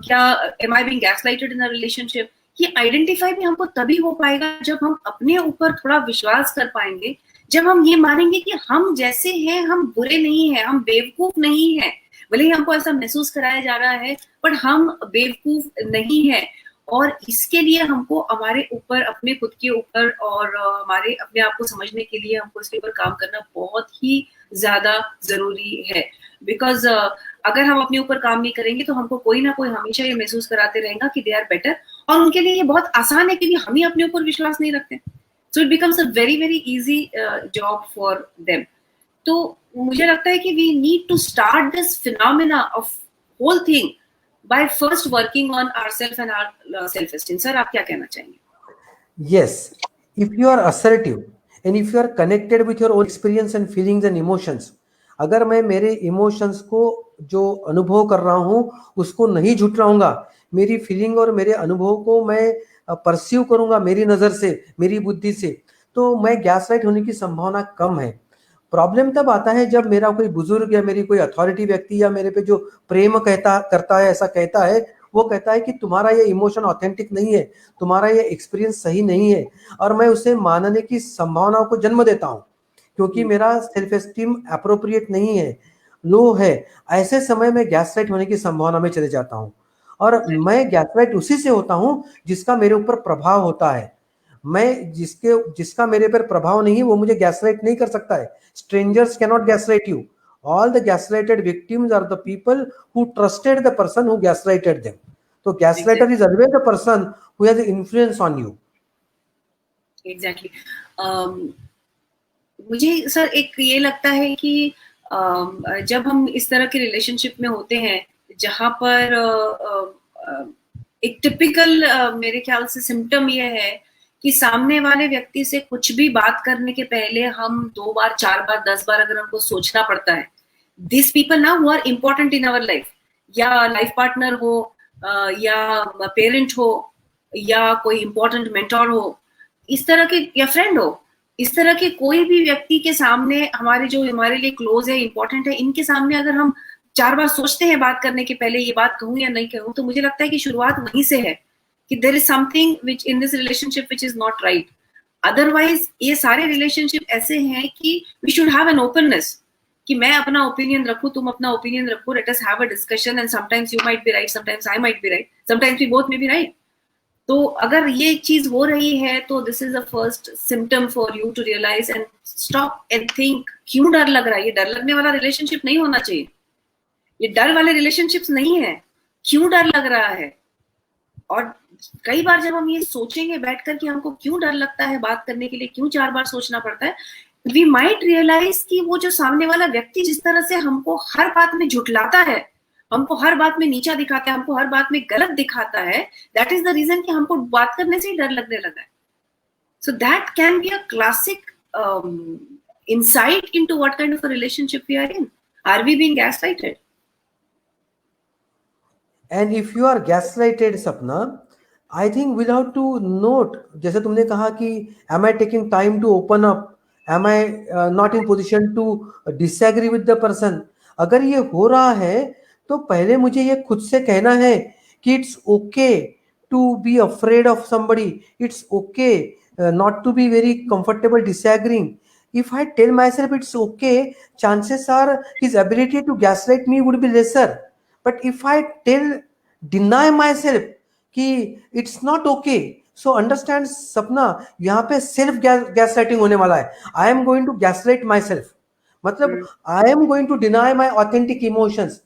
क्या am I being gaslighted in a relationship, ये आइडेंटिफाई भी हमको तभी हो पाएगा जब हम अपने ऊपर थोड़ा विश्वास कर पाएंगे, जब हम ये मानेंगे कि हम जैसे हैं हम बुरे नहीं हैं, हम बेवकूफ नहीं हैं। भले ही हमको ऐसा महसूस कराया जा रहा है, पर हम बेवकूफ नहीं है। और इसके लिए हमको हमारे ऊपर, अपने खुद के ऊपर और हमारे अपने आप को समझने के लिए हमको इसके ऊपर काम करना बहुत ही ज्यादा जरूरी है। बिकॉज अगर हम अपने ऊपर काम नहीं करेंगे तो हमको कोई ना कोई हमेशा ये महसूस कराते रहेगा कि दे आर बेटर, और उनके लिए ये बहुत आसान है क्योंकि हम ही अपने ऊपर विश्वास नहीं रखते। So it becomes a very very easy job for them. तो मुझे लगता है कि we need to start this phenomena of whole thing by first working on ourselves and our self-esteem. Sir, आप क्या कहना चाहेंगे? Yes, if you are assertive and if you are connected with your own experience and feelings and emotions, अगर मैं मेरे इमोशंस को जो अनुभव कर रहा हूँ उसको नहीं झुठलाऊंगा, मेरी फीलिंग और मेरे अनुभव को मैं परस्यू करूंगा मेरी नज़र से, मेरी बुद्धि से, तो मैं गैसलाइट होने की संभावना कम है। प्रॉब्लम तब आता है जब मेरा कोई बुजुर्ग या मेरी कोई अथॉरिटी व्यक्ति या मेरे पे जो प्रेम करता है, ऐसा कहता है, वो कहता है कि तुम्हारा ये इमोशन ऑथेंटिक नहीं है, तुम्हारा ये एक्सपीरियंस सही नहीं है, और मैं उसे मानने की संभावनाओं को जन्म देता हूँ क्योंकि मेरा सेल्फ एस्टीम अप्रोप्रिएट नहीं है, लो है। ऐसे समय में गैसलाइट होने की संभावना में चले जाता हूँ, और मैं गैसलाइट उसी से होता हूँ जिसका मेरे ऊपर प्रभाव होता है। मैं जिसका मेरे पर प्रभाव नहीं है वो मुझे गैसलाइट नहीं कर सकता है। Strangers cannot gaslight you. All the gaslighted victims are the people who trusted the person who gaslighted them. So gaslighter is always the person who has influence on you. Exactly. मुझे सर एक ये लगता है कि जब हम इस तरह के रिलेशनशिप में होते हैं जहां पर एक टिपिकल मेरे ख्याल से सिम्टम ये है कि सामने वाले व्यक्ति से कुछ भी बात करने के पहले हम 2 बार 4 बार 10 बार अगर हमको सोचना पड़ता है, दिस पीपल ना who are important in our life, या लाइफ पार्टनर हो, या पेरेंट हो, या कोई इम्पोर्टेंट मेंटोर हो, इस तरह के, या फ्रेंड हो, इस तरह के कोई भी व्यक्ति के सामने हमारे जो हमारे लिए क्लोज है, इंपॉर्टेंट है, इनके सामने अगर हम 4 बार सोचते हैं बात करने के पहले ये बात कहूं या नहीं कहूं, तो मुझे लगता है कि शुरुआत वहीं से है कि there is something which in this relationship which is not right. Otherwise ये सारे रिलेशनशिप ऐसे हैं कि we should have an openness कि मैं अपना ओपिनियन रखूं, तुम अपना ओपिनियन रखो, let us have a discussion, and sometimes you might be right, sometimes I might be right, sometimes we both may be right. तो अगर ये चीज हो रही है तो this is the first symptom for you to realize and stop and think, क्यों डर लग रहा है? ये डर लगने वाला रिलेशनशिप नहीं होना चाहिए, ये डर वाले रिलेशनशिप्स नहीं है, क्यों डर लग रहा है? और कई बार जब हम ये सोचेंगे बैठकर कि हमको क्यों डर लगता है बात करने के लिए, क्यों 4 बार सोचना पड़ता है, वी माइट रियलाइज कि वो जो सामने वाला व्यक्ति जिस तरह से हमको हर बात में झुठलाता है, हमको हर बात में नीचा दिखाता है, हमको हर बात में गलत दिखाता है, दैट इज द रीजन कि हमको बात करने से ही डर लगने लगा है। So that can be a classic insight into what kind of a relationship we are in. Are we being gaslighted? And if you are gaslighted, Sapna, I think we'll have to note, जैसे तुमने कहा कि am I taking time to open up, am I not in position to disagree with the person, अगर ये हो रहा है तो पहले मुझे ये खुद से कहना है कि it's okay to be afraid of somebody, it's okay not to be very comfortable disagreeing. If I tell myself it's okay, chances are his ability to gaslight me would be lesser. But if I deny myself कि it's not okay, so understand सपना, यहाँ पे self gaslighting होने वाला है। I am going to gaslight myself, मतलब I am going to deny my authentic emotions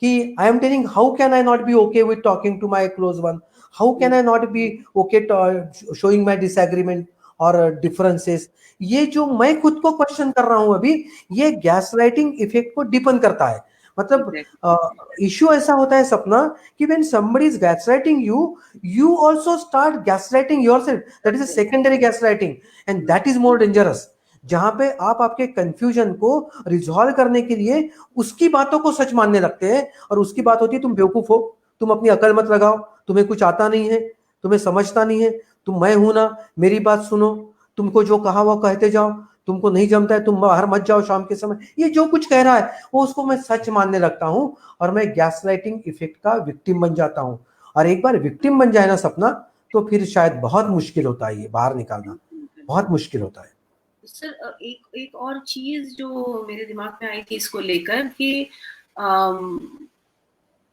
कि I am telling how can I not be okay with talking to my close one, how can I not be okay to showing my disagreement or differences। ये जो मैं खुद को क्वेश्चन कर रहा हूं अभी, ये गैसलाइटिंग इफेक्ट को डिपेंड करता है। मतलब इश्यू ऐसा होता है सपना कि when somebody is gaslighting you, you also start gaslighting yourself. That is a secondary gaslighting and that is more dangerous, जहां पे आप आपके कंफ्यूजन को रिजॉल्व करने के लिए उसकी बातों को सच मानने लगते हैं, और उसकी बात होती है तुम बेवकूफ हो, तुम अपनी अकल मत लगाओ, तुम्हें कुछ आता नहीं है, तुम्हें समझता नहीं है, तुम मैं हूं ना, मेरी बात सुनो, तुमको जो कहा वो कहते जाओ, तुमको नहीं जमता है तुम बाहर मत जाओ शाम के समय, ये जो कुछ कह रहा है वो उसको मैं सच मानने लगता हूं और मैं गैसलाइटिंग इफेक्ट का विक्टिम बन जाता हूं। और एक बार विक्टिम बन जाए ना सपना, तो फिर शायद बहुत मुश्किल होता है, ये बाहर निकालना बहुत मुश्किल होता है। सर एक और चीज जो मेरे दिमाग में आई थी इसको लेकर कि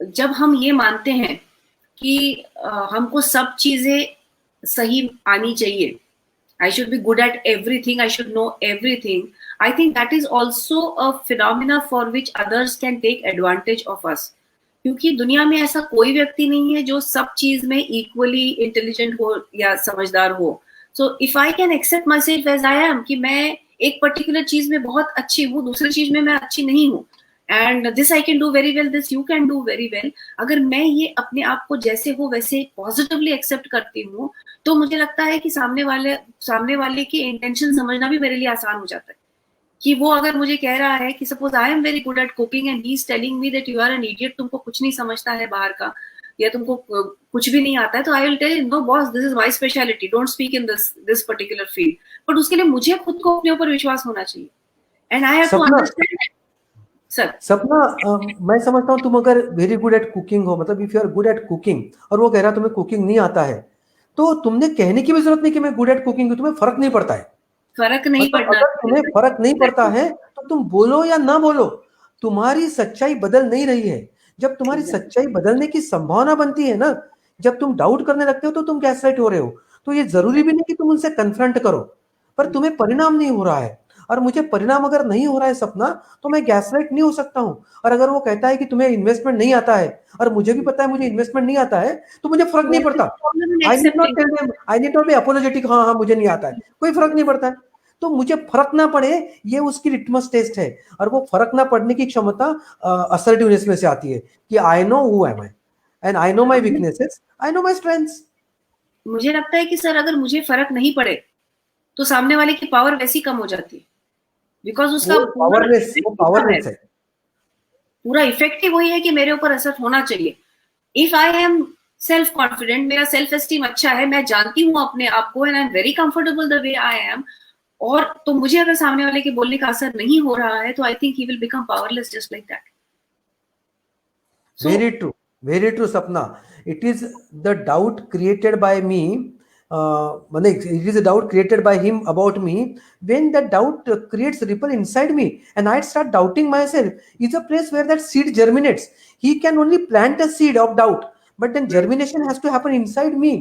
जब हम ये मानते हैं कि हमको सब चीजें सही आनी चाहिए, I should be good at everything, I should know everything, I think that is also a phenomena for which others can take advantage of us, क्योंकि दुनिया में ऐसा कोई व्यक्ति नहीं है जो सब चीज में इक्वली इंटेलिजेंट हो या समझदार हो। So if I can accept my self as I am कि मैं एक पर्टिकुलर चीज में बहुत अच्छी हूँ, दूसरी चीज में मैं अच्छी नहीं हूँ, and this I can do very well, this you can do very well. अगर मैं ये अपने आप को जैसे हो वैसे पॉजिटिवली एक्सेप्ट करती हूँ, तो मुझे लगता है कि सामने वाले की इंटेंशन समझना भी मेरे लिए आसान हो जाता है। कि वो अगर मुझे कह रहा है कि suppose I am very good at cooking and he is telling me that you are an idiot, तुमको कुछ नहीं समझता है बाहर का, या तुमको कुछ भी नहीं आता है, तो I will tell no boss, this is my speciality, don't speak in this particular field. But उसके लिए मुझे खुद को अपने ऊपर विश्वास होना चाहिए, एंड आई हैव टू सपना अंडरस्टैंड। सर, सपना मैं समझता हूँ तुम अगर वेरी गुड एट कुकिंग हो, मतलब if you are good at cooking, और वो कह रहा तुम्हें कुकिंग नहीं आता है, तो तुमने कहने की भी जरूरत नहीं कि मैं गुड एट कुकिंग हूँ, तुम्हें फर्क नहीं पड़ता है। फर्क नहीं मतलब पड़ना अगर तुम्हें फर्क नहीं पड़ता चाहिए। है तो तुम बोलो या ना बोलो, तुम्हारी सच्चाई बदल नहीं रही है। जब तुम्हारी सच्चाई बदलने की संभावना बनती है ना, जब तुम डाउट करने लगते हो, तो तुम गैसलाइट हो रहे हो। तो ये जरूरी भी नहीं कि तुम उनसे कन्फ्रंट करो, पर तुम्हें परिणाम नहीं हो रहा है, और मुझे परिणाम अगर नहीं हो रहा है सपना, तो मैं गैसलाइट नहीं हो सकता हूँ। और अगर वो कहता है कि तुम्हें इन्वेस्टमेंट नहीं आता है, और मुझे भी पता है मुझे इन्वेस्टमेंट नहीं आता है, तो मुझे फर्क नहीं पड़ता। I need not tell them, I need not be apologetic, हाँ हाँ मुझे नहीं आता है, कोई फर्क नहीं पड़ता है। तो मुझे फर्क ना पड़े, ये उसकी लिटमस टेस्ट है। और वो फर्क ना पड़ने की क्षमता असर्टिवनेस में से आती है कि I know who am I, and I know my weaknesses, I know my strengths. मुझे लगता है कि सर अगर मुझे फर्क नहीं पड़े तो सामने वाले की पावर वैसी कम हो जाती है, बिकॉज उसका वो पावरलेस है। पूरा इफेक्ट ही वही है कि मेरे ऊपर असर होना चाहिए। If I am self confident, मेरा सेल्फ एस्टीम अच्छा है, मैं जानती हूँ अपने आप को, and I am very comfortable the way I am, और तो मुझे अगर सामने वाले के बोलने का असर नहीं हो रहा है, तो I think he will become powerless just like that. Very true Sapna. It is the doubt created by me, it is a doubt created by him about me. When that doubt creates ripple inside me and I start doubting myself, is a place where that seed germinates. He can only plant a seed of doubt, but then germination has to happen inside me,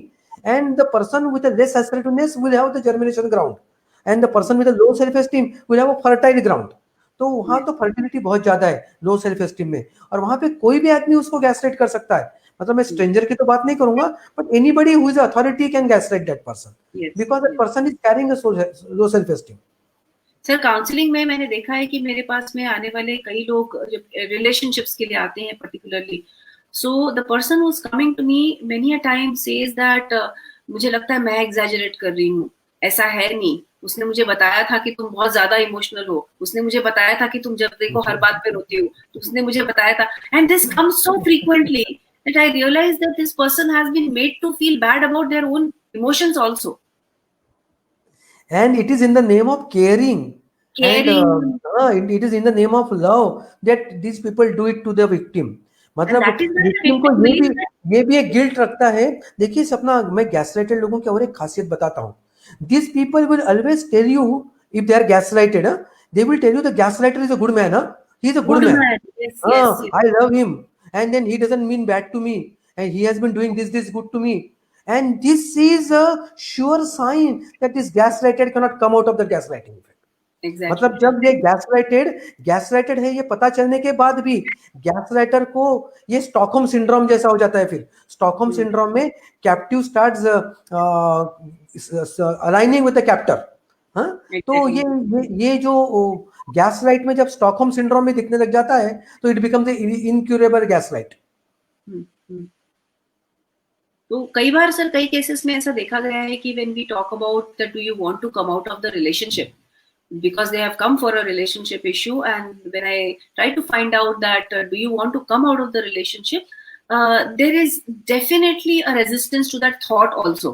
and the person with a less assertiveness will have the germination ground, and the person with a low self esteem will have a fertile ground. तो वहां तो फर्टिलिटी बहुत ज्यादा है लो सेल्फ एस्टीम में, और वहां पे कोई भी आदमी उसको गैसलाइट कर सकता है। मतलब मैं स्ट्रेंजर की तो बात नहीं करूंगा, but anybody who is authority can gaslight that person, because that person is carrying a low self esteem. Sir counselling में मैंने देखा है कि मेरे पास में आने वाले कई लोग जब रिलेशनशिप्स के लिए आते हैं particularly, so the person who is coming to me many a time says that मुझे लगता है मैं एग्जैजरेट कर रही हूँ, ऐसा है नहीं, उसने मुझे बताया था कि तुम बहुत ज्यादा इमोशनल हो, उसने मुझे बताया था कि तुम जब देखो हर बात पे रोती हो, तो उसने मुझे बताया था, and this comes so frequently that I realize that this person has been made to feel bad about their own emotions also. And it is in the name of caring. Caring. And it is in the name of love that these people do it to the victim. मतलब विक्टिम को ये भी एक गिल्ट रखता है। देखिए सपना, मैं गैसलाइटेड लोगों की और एक खासियत बताता हूँ। These people will always tell you, if they are gaslighted, they will tell you the gaslighter is a good man, he is a good man. Yes, yes. I love him, and then he doesn't mean bad to me, and he has been doing this good to me, and this is a sure sign that this gaslighted cannot come out of the gaslighting effect. Exactly. मतलब जब ये गैसलाइटेड है, ये पता चलने के बाद भी गैसलाइटर को ये स्टॉकहोम सिंड्रोम जैसा हो जाता है। फिर स्टॉकहोम सिंड्रोम में captive starts aligning with the captor. तो ये जो गैसलाइट में जब स्टॉकहोम सिंड्रोम में दिखने लग जाता है, तो इट बिकम्स इनक्यूरेबल गैसलाइट। तो कई बार सर कई केसेस में ऐसा देखा गया है कि when we talk about that do you want to come out of the relationship because they have come for a relationship issue, and when I try to find out that do you want to come out of the relationship, there is definitely a resistance to that thought also,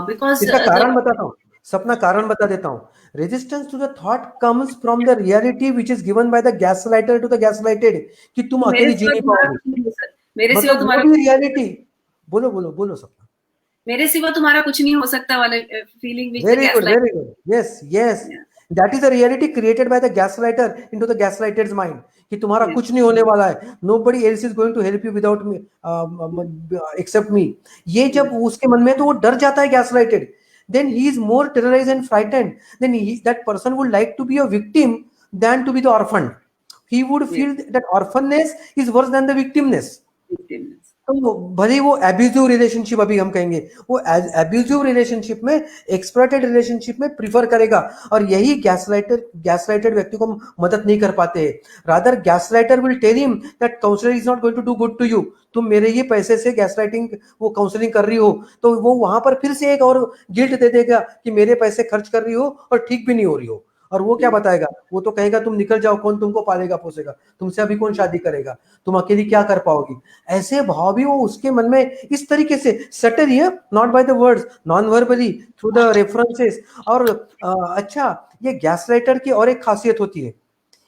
because इसका कारण बताता हूँ सपना, कारण बता देता हूँ। Resistance to the thought comes from the reality which is given by the gaslighter to the gaslighted, कि तुम अकेली जी नहीं पाओगे। मेरे सिवा तुम्हारा रियलिटी, बोलो सपना। मेरे सिवा तुम्हारा कुछ नहीं हो सकता वाले feeling which very good, yes that is the reality created by the gaslighter into the gaslighted's mind, कि तुम्हारा कुछ नहीं होने वाला है, nobody else is going to help you without me except me. ये जब उसके मन में, तो वो डर जाता है गैसलाइटेड, then he is more terrorized and frightened, then that person would like to be a victim than to be the orphan. He would feel that orphanness is worse than the victimness. तो भले ही वो एब्यूजिव रिलेशनशिप, अभी हम कहेंगे वो एब्यूजिव रिलेशनशिप में, एक्सप्लॉइटेड रिलेशनशिप में प्रीफर करेगा, और यही गैसलाइटेड व्यक्ति को मदद नहीं कर पाते हैं। Rather gaslighter will tell him that counsellor is not going to do good to you, तुम मेरे ही पैसे से गैसलाइटिंग वो काउंसलिंग कर रही हो, तो वो वहां पर फिर से एक और गिल्ट दे देगा कि मेरे पैसे खर्च कर रही हो और ठीक भी नहीं हो रही हो। और वो क्या बताएगा, वो तो कहेगा तुम निकल जाओ, कौन तुमको पालेगा पोसेगा, तुमसे अभी कौन शादी करेगा, तुम अकेली क्या कर पाओगी। ऐसे भाव भी वो उसके मन में इस तरीके से सटल है, not by the words, non verbally, through the references. और अच्छा, ये गैसलाइटर की और एक खासियत होती है,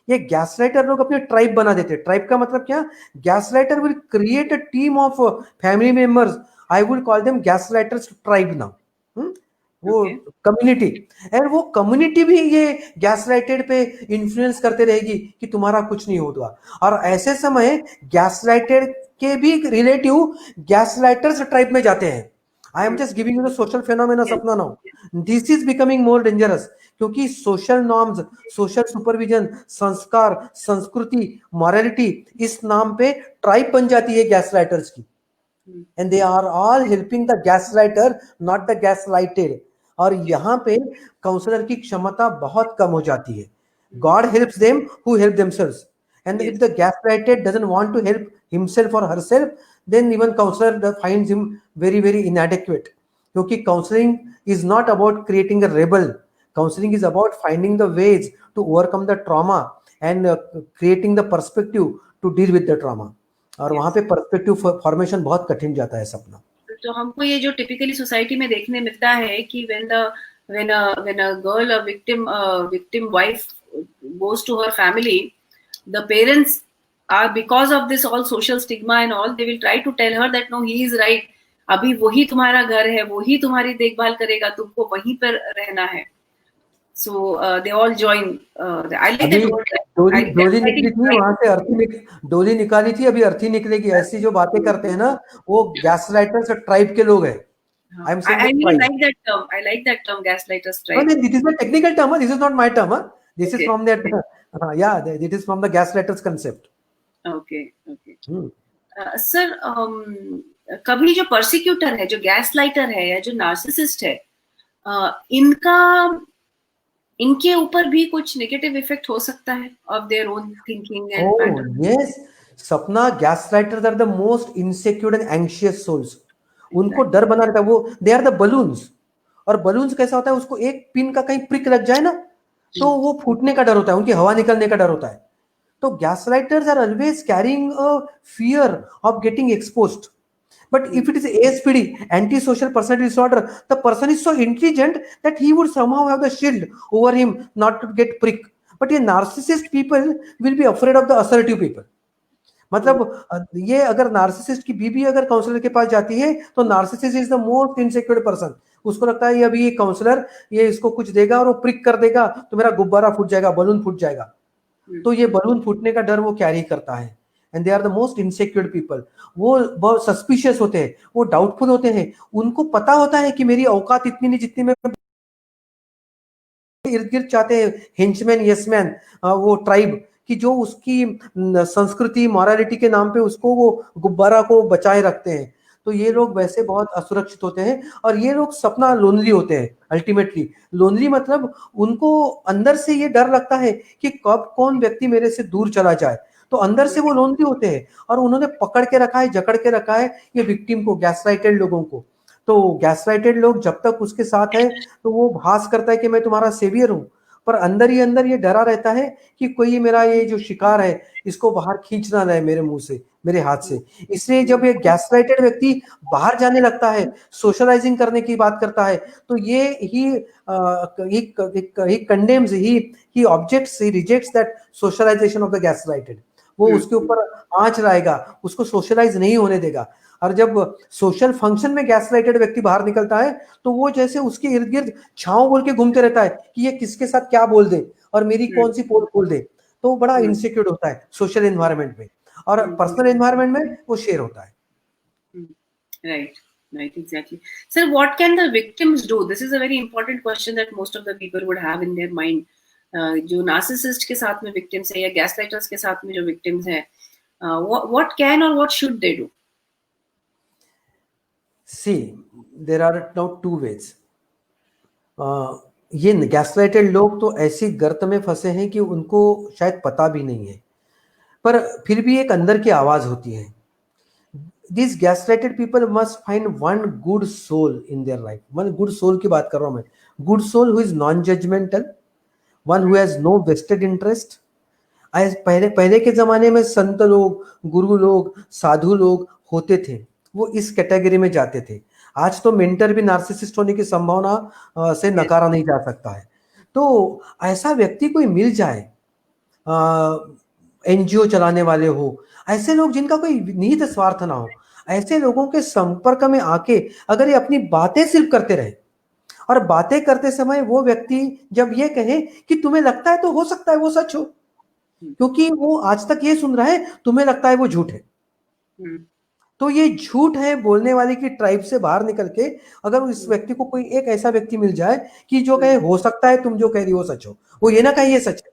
ये गैसलाइटर लोग अपने ट्राइब बना देते हैं। ट्राइब का मतलब क्या, gaslighter will create a team of family members, I would call them gaslighters tribe now, वो कम्युनिटी। और वो कम्युनिटी भी ये गैसलाइटेड पे इन्फ्लुएंस करते रहेगी कि तुम्हारा कुछ नहीं होगा। और ऐसे समय गैसलाइटेड के भी रिलेटिव गैसलाइटर्स ट्राइब में जाते हैं। I am just giving you the social phenomena Sapna now, this is becoming more dangerous, क्योंकि सोशल नॉर्म्स, सोशल सुपरविजन, संस्कार, संस्कृति, मॉरलिटी, इस नाम पे ट्राइब बन जाती है गैसलाइटर्स की, and they are all helping the gaslighter, not the gaslighted. और यहाँ पे काउंसलर की क्षमता बहुत कम हो जाती है। God helps them who help themselves, and if the gaslighted doesn't want to help himself और herself, then even counsellor finds him very very inadequate. क्योंकि counselling is not about creating a rebel, counseling is about finding the ways to overcome the trauma and creating the perspective to deal with the trauma। और वहां पे पर्सपेक्टिव फॉर्मेशन बहुत कठिन जाता है सपना। तो हमको ये जो टिपिकली सोसाइटी में देखने मिलता है कि when a girl, a victim wife goes to her family, the parents are, because of this all social stigma and all, they will try to tell her that no, he is right, अभी वही तुम्हारा घर है, वही तुम्हारी देखभाल करेगा, तुमको वहीं पर रहना है। So they all join. I like that word. डोली निकली थी वहां से, डोली निकाली थी, अभी अर्थी निकलेगी। ऐसी जो बातें करते हैं ना, वो गैसलाइटर्स ट्राइब के लोग हैं। I am saying I really tribe. like that term. I like that term, gaslighters No, tribe. this is a technical term. This is not my term. This is Okay. from that. Yeah, it is from the gaslighters concept. Okay. Okay. Sir, कभी जो परसिक्यूटर है, जो गैसलाइटर है, या जो नार्सिसिस्ट है, इनका इनके ऊपर भी कुछ नेगेटिव इफेक्ट हो सकता है of their own thinking and pattern? Yes Sapna, gaslighters are the most insecure and anxious souls. उनको डर बना रहता है, वो दे आर द बलून्स। और बलून्स कैसा होता है, उसको एक पिन का कहीं प्रिक लग जाए ना, तो वो फूटने का डर होता है, उनकी हवा निकलने का डर होता है। तो gaslighters are always carrying a fear of getting exposed. But if it is ASPD, antisocial personality disorder, the person is so intelligent that he would somehow have the shield over him not to get prick. But ये narcissist people will be afraid of the assertive people. मतलब ये अगर नार्सिसिस्ट की बीबी अगर काउंसलर के पास जाती है, तो narcissist is the most insecure person. उसको लगता है ये अभी ये काउंसलर ये इसको कुछ देगा और वो प्रिक कर देगा तो मेरा गुब्बारा फूट जाएगा, बलून फूट जाएगा। तो ये बलून फूटने का डर वो कैरी करता है। And they are the most insecure people. वो बहुत सस्पिशियस होते हैं, वो डाउटफुल होते हैं। उनको पता होता है कि मेरी औकात इतनी नहीं जितनी मैं इर्द गिर्द चाहते हैं हेंचमैन, यसमैन, वो ट्राइब कि जो उसकी संस्कृति, मॉरलिटी के नाम पे उसको वो गुब्बारा को बचाए रखते हैं। तो ये लोग वैसे बहुत असुरक्षित होते हैं। और ये लोग सपना लोनली होते हैं। अल्टीमेटली लोनली मतलब उनको अंदर से ये डर लगता है कि कब कौन व्यक्ति मेरे से दूर चला जाए। तो अंदर से वो लोनली होते हैं और उन्होंने पकड़ के रखा है, जकड़ के रखा है ये विक्टिम को, गैसलाइटेड लोगों को। तो गैसलाइटेड लोग जब तक उसके साथ है तो वो भास करता है कि मैं तुम्हारा सेवियर हूं, पर अंदर ही अंदर ये डरा रहता है कि कोई मेरा ये जो शिकार है इसको बाहर खींच ना लाए मेरे मुंह से, मेरे हाथ से। इसलिए जब ये गैसलाइटेड व्यक्ति बाहर जाने लगता है, सोशलाइजिंग करने की बात करता है, तो ये he condemns, he objects, he rejects that socialisation of the gaslighted. वो उसके ऊपर आंच लाएगा, उसको सोशलाइज नहीं होने देगा। और जब सोशल फंक्शन में गैसलाइटेड व्यक्ति बाहर निकलता है तो वो जैसे उसके इर्द गिर्द छांव बोल के घूमते रहता है कि ये किसके साथ क्या बोल दे और मेरी कौन सी पोल खोल दे। तो बड़ा इनसिक्योर होता है सोशल एनवायरनमेंट में, और पर्सनल एनवायरनमेंट में वो शेयर होता है। Right, exactly. Sir, what can the victims do? This is a very important question that most of the people would have in their mind. जो नार्सिसिस्ट के साथ में विक्टिम्स है या गैसलाइटर्स के साथ में जो विक्टिम्स है, what can or what should they do? See there are now two ways. ये गैसलाइटेड लोग तो ऐसी गर्त में फंसे हैं कि उनको शायद पता भी नहीं है, पर फिर भी एक अंदर की आवाज होती है। These gaslighted people must find one good soul in their life. One good soul की बात कर रहा हूं मैं, good soul who is non-judgmental, one who has no vested interest. पहले पहले के जमाने में संत लोग, गुरु लोग, साधु लोग होते थे, वो इस कैटेगरी में जाते थे। आज तो मेंटर भी नार्सिसिस्ट होने की संभावना से नकारा नहीं जा सकता है। तो ऐसा व्यक्ति कोई मिल जाए, एनजीओ चलाने वाले हो, ऐसे लोग जिनका कोई निहित स्वार्थ ना हो, ऐसे लोगों के संपर्क में आके अगर ये अपनी बातें सिर्फ करते रहे, और बातें करते समय वो व्यक्ति जब ये कहे कि तुम्हें लगता है तो हो सकता है वो सच हो, क्योंकि वो आज तक ये सुन रहा है तुम्हें लगता है वो झूठ है, तो ये झूठ है बोलने वाले की ट्राइब से बाहर निकल के अगर इस व्यक्ति को कोई एक ऐसा व्यक्ति मिल जाए कि जो कहे हो सकता है तुम जो कह रही हो सच हो, वो ये ना कहे ये सच है,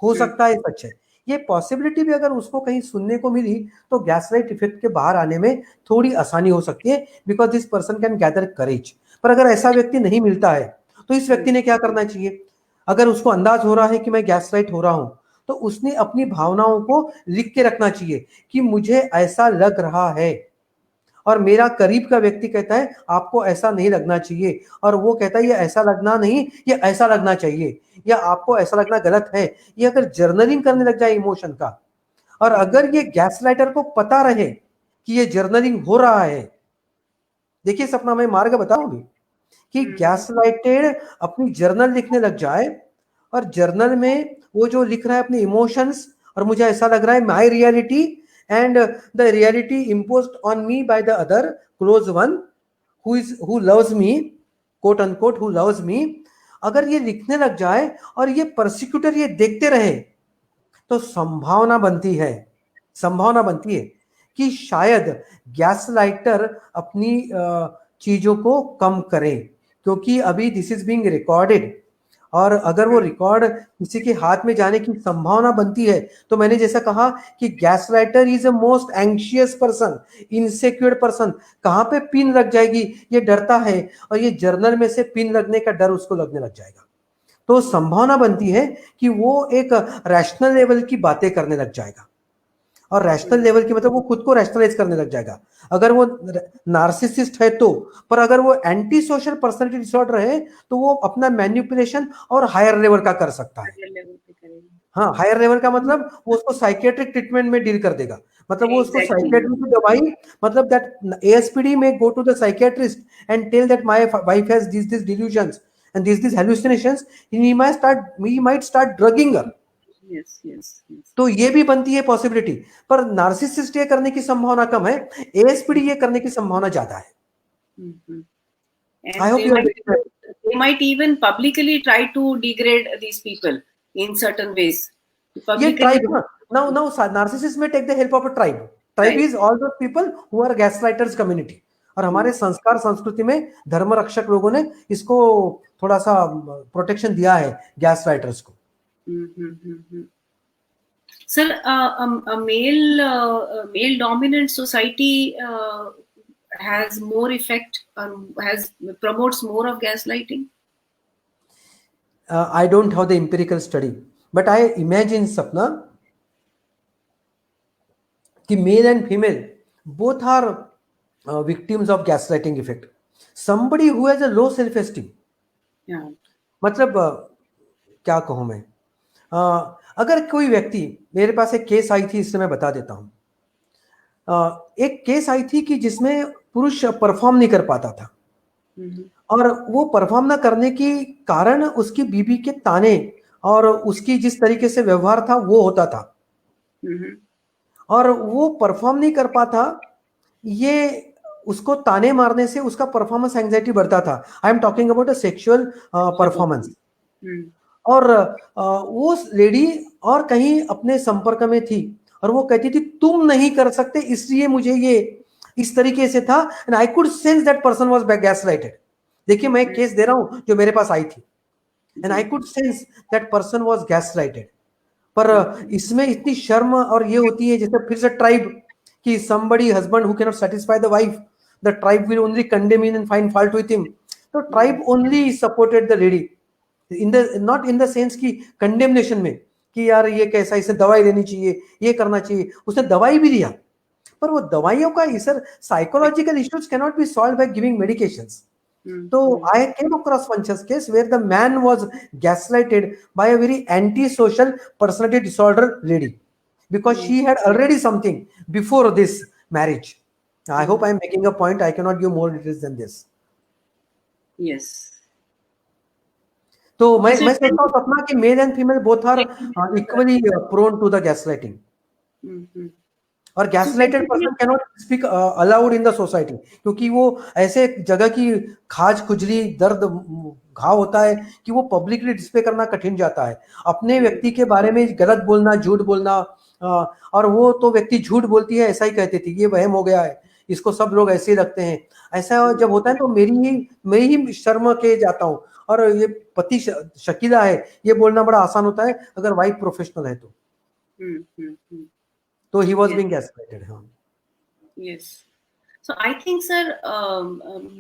हो सकता है सच है, ये पॉसिबिलिटी भी अगर उसको कहीं सुनने को मिली तो गैसलाइट इफेक्ट के बाहर आने में थोड़ी आसानी हो सकती है, because this person can gather courage. पर अगर ऐसा व्यक्ति नहीं मिलता है तो इस व्यक्ति ने क्या करना चाहिए? अगर उसको अंदाज हो रहा है कि मैं गैसलाइट हो रहा हूं, तो उसने अपनी भावनाओं को लिख के रखना चाहिए कि मुझे ऐसा लग रहा है, और मेरा करीब का व्यक्ति कहता है आपको ऐसा नहीं लगना चाहिए, और वो कहता है ये ऐसा लगना नहीं, ये ऐसा लगना चाहिए, या आपको ऐसा लगना गलत है। ये अगर जर्नलिंग करने लग जाए इमोशन का, और अगर ये गैसलाइटर को पता रहे कि ये जर्नलिंग हो रहा है, देखिए सपना मैं मार्ग बताऊंगी कि गैसलाइटेड अपनी जर्नल लिखने लग जाए, और जर्नल में वो जो लिख रहा है अपने इमोशंस, और मुझे ऐसा लग रहा है my reality and the reality imposed on me by the other close one who loves me, quote unquote who loves me, अगर ये लिखने लग जाए और ये प्रोसिक्यूटर ये देखते रहे, तो संभावना बनती है कि शायद गैसलाइटर अपनी चीजों को कम करे, क्योंकि अभी दिस इज बीइंग रिकॉर्डेड, और अगर वो रिकॉर्ड किसी के हाथ में जाने की संभावना बनती है, तो मैंने जैसा कहा कि gaslighter is a most anxious person, insecure person. कहां पे पिन लग जाएगी ये डरता है, और ये जर्नल में से पिन लगने का डर उसको लगने लग जाएगा, तो संभावना बनती है कि वो एक रैशनल लेवल की बातें करने लग जाएगा, और रैशनल लेवल की मतलब वो खुद को रैशनलाइज करने लग जाएगा अगर वो नार्सिसिस्ट है तो। पर अगर वो एंटी सोशल पर्सनालिटी डिसऑर्डर है तो वो अपना मैनिपुलेशन और हायर लेवल का कर सकता है। हाँ, हायर लेवल का मतलब वो उसको साइकियाट्रिक ट्रीटमेंट में डील कर देगा, मतलब वो उसको साइकियाट्री की दवाई, मतलब दैट एएसपीडी में go to the psychiatrist and tell that my wife has this delusions and these hallucinations, he might start drugging her. yes. तो ये भी बनती है पॉसिबिलिटी, पर नार्सिसिस्ट ये करने की संभावना कम है, एएसपीडी ये करने की संभावना ज्यादा है। I hope they might even publicly try to degrade these people in certain ways. ये tribe now narcissists may take the help of a tribe is all those people who are gaslighters community, और हमारे संस्कार संस्कृति में धर्म रक्षक लोगों ने इसको थोड़ा सा प्रोटेक्शन दिया है गैसलाइटर्स को। Sir, a male dominant society has more effect, promotes more of gaslighting. I don't have the empirical study, but I imagine, Sapna, कि male and female both are victims of gaslighting effect. Somebody who has a low self-esteem, मतलब क्या कहूं मैं, अगर कोई व्यक्ति, मेरे पास एक केस आई थी, इससे मैं बता देता हूं। एक केस आई थी कि जिसमें पुरुष परफॉर्म नहीं कर पाता था, और वो परफॉर्म ना करने की कारण उसकी बीबी के ताने और उसकी जिस तरीके से व्यवहार था वो होता था, और वो परफॉर्म नहीं कर पाता, ये उसको ताने मारने से उसका परफॉर्मेंस एंजाइटी बढ़ता था। I am talking about a sexual performance. और वो लेडी और कहीं अपने संपर्क में थी, और वो कहती थी तुम नहीं कर सकते इसलिए मुझे ये इस तरीके से था, and I could sense that person was gaslighted. देखिए मैं एक केस दे रहा हूं जो मेरे पास आई थी, and I could sense that person was gaslighted. पर इसमें इतनी शर्म और ये होती है जैसे फिर से ट्राइब कि somebody husband who cannot satisfy the wife, the tribe will only condemn him and find fault with him. So tribe only supported the lady in the, not in the sense कि condemnation में कि यार ये कैसा, इसे दवाई लेनी चाहिए, ये करना चाहिए. उसने दवाई भी दिया, पर वो दवाइयों का sir psychological issues cannot be solve by giving medications. So I came across one such case where the man was gaslighted by a very antisocial personality disorder lady because she had already something before this marriage. I hope I am making a point. I cannot give more details than this. Yes. तो मैं सोचता हूँ सपना कि male and female both are equally prone to the gaslighting. और gaslighted person cannot speak aloud in the society, क्योंकि वो ऐसे जगह की खाज खुजली दर्द घाव होता है कि वो पब्लिकली डिस्प्ले करना कठिन जाता है. अपने व्यक्ति के बारे में गलत बोलना, झूठ बोलना, और वो तो व्यक्ति झूठ बोलती है ऐसा ही कहती थी, ये वहम हो गया है, इसको सब लोग ऐसे ही लगते हैं. ऐसा जब होता है तो मैं ही शर्म के जाता हूँ. और ये पति शकीला है ये बोलना बड़ा आसान होता है अगर वाइफ प्रोफेशनल है तो. So he was being gaslighted. Yes. So I think, sir,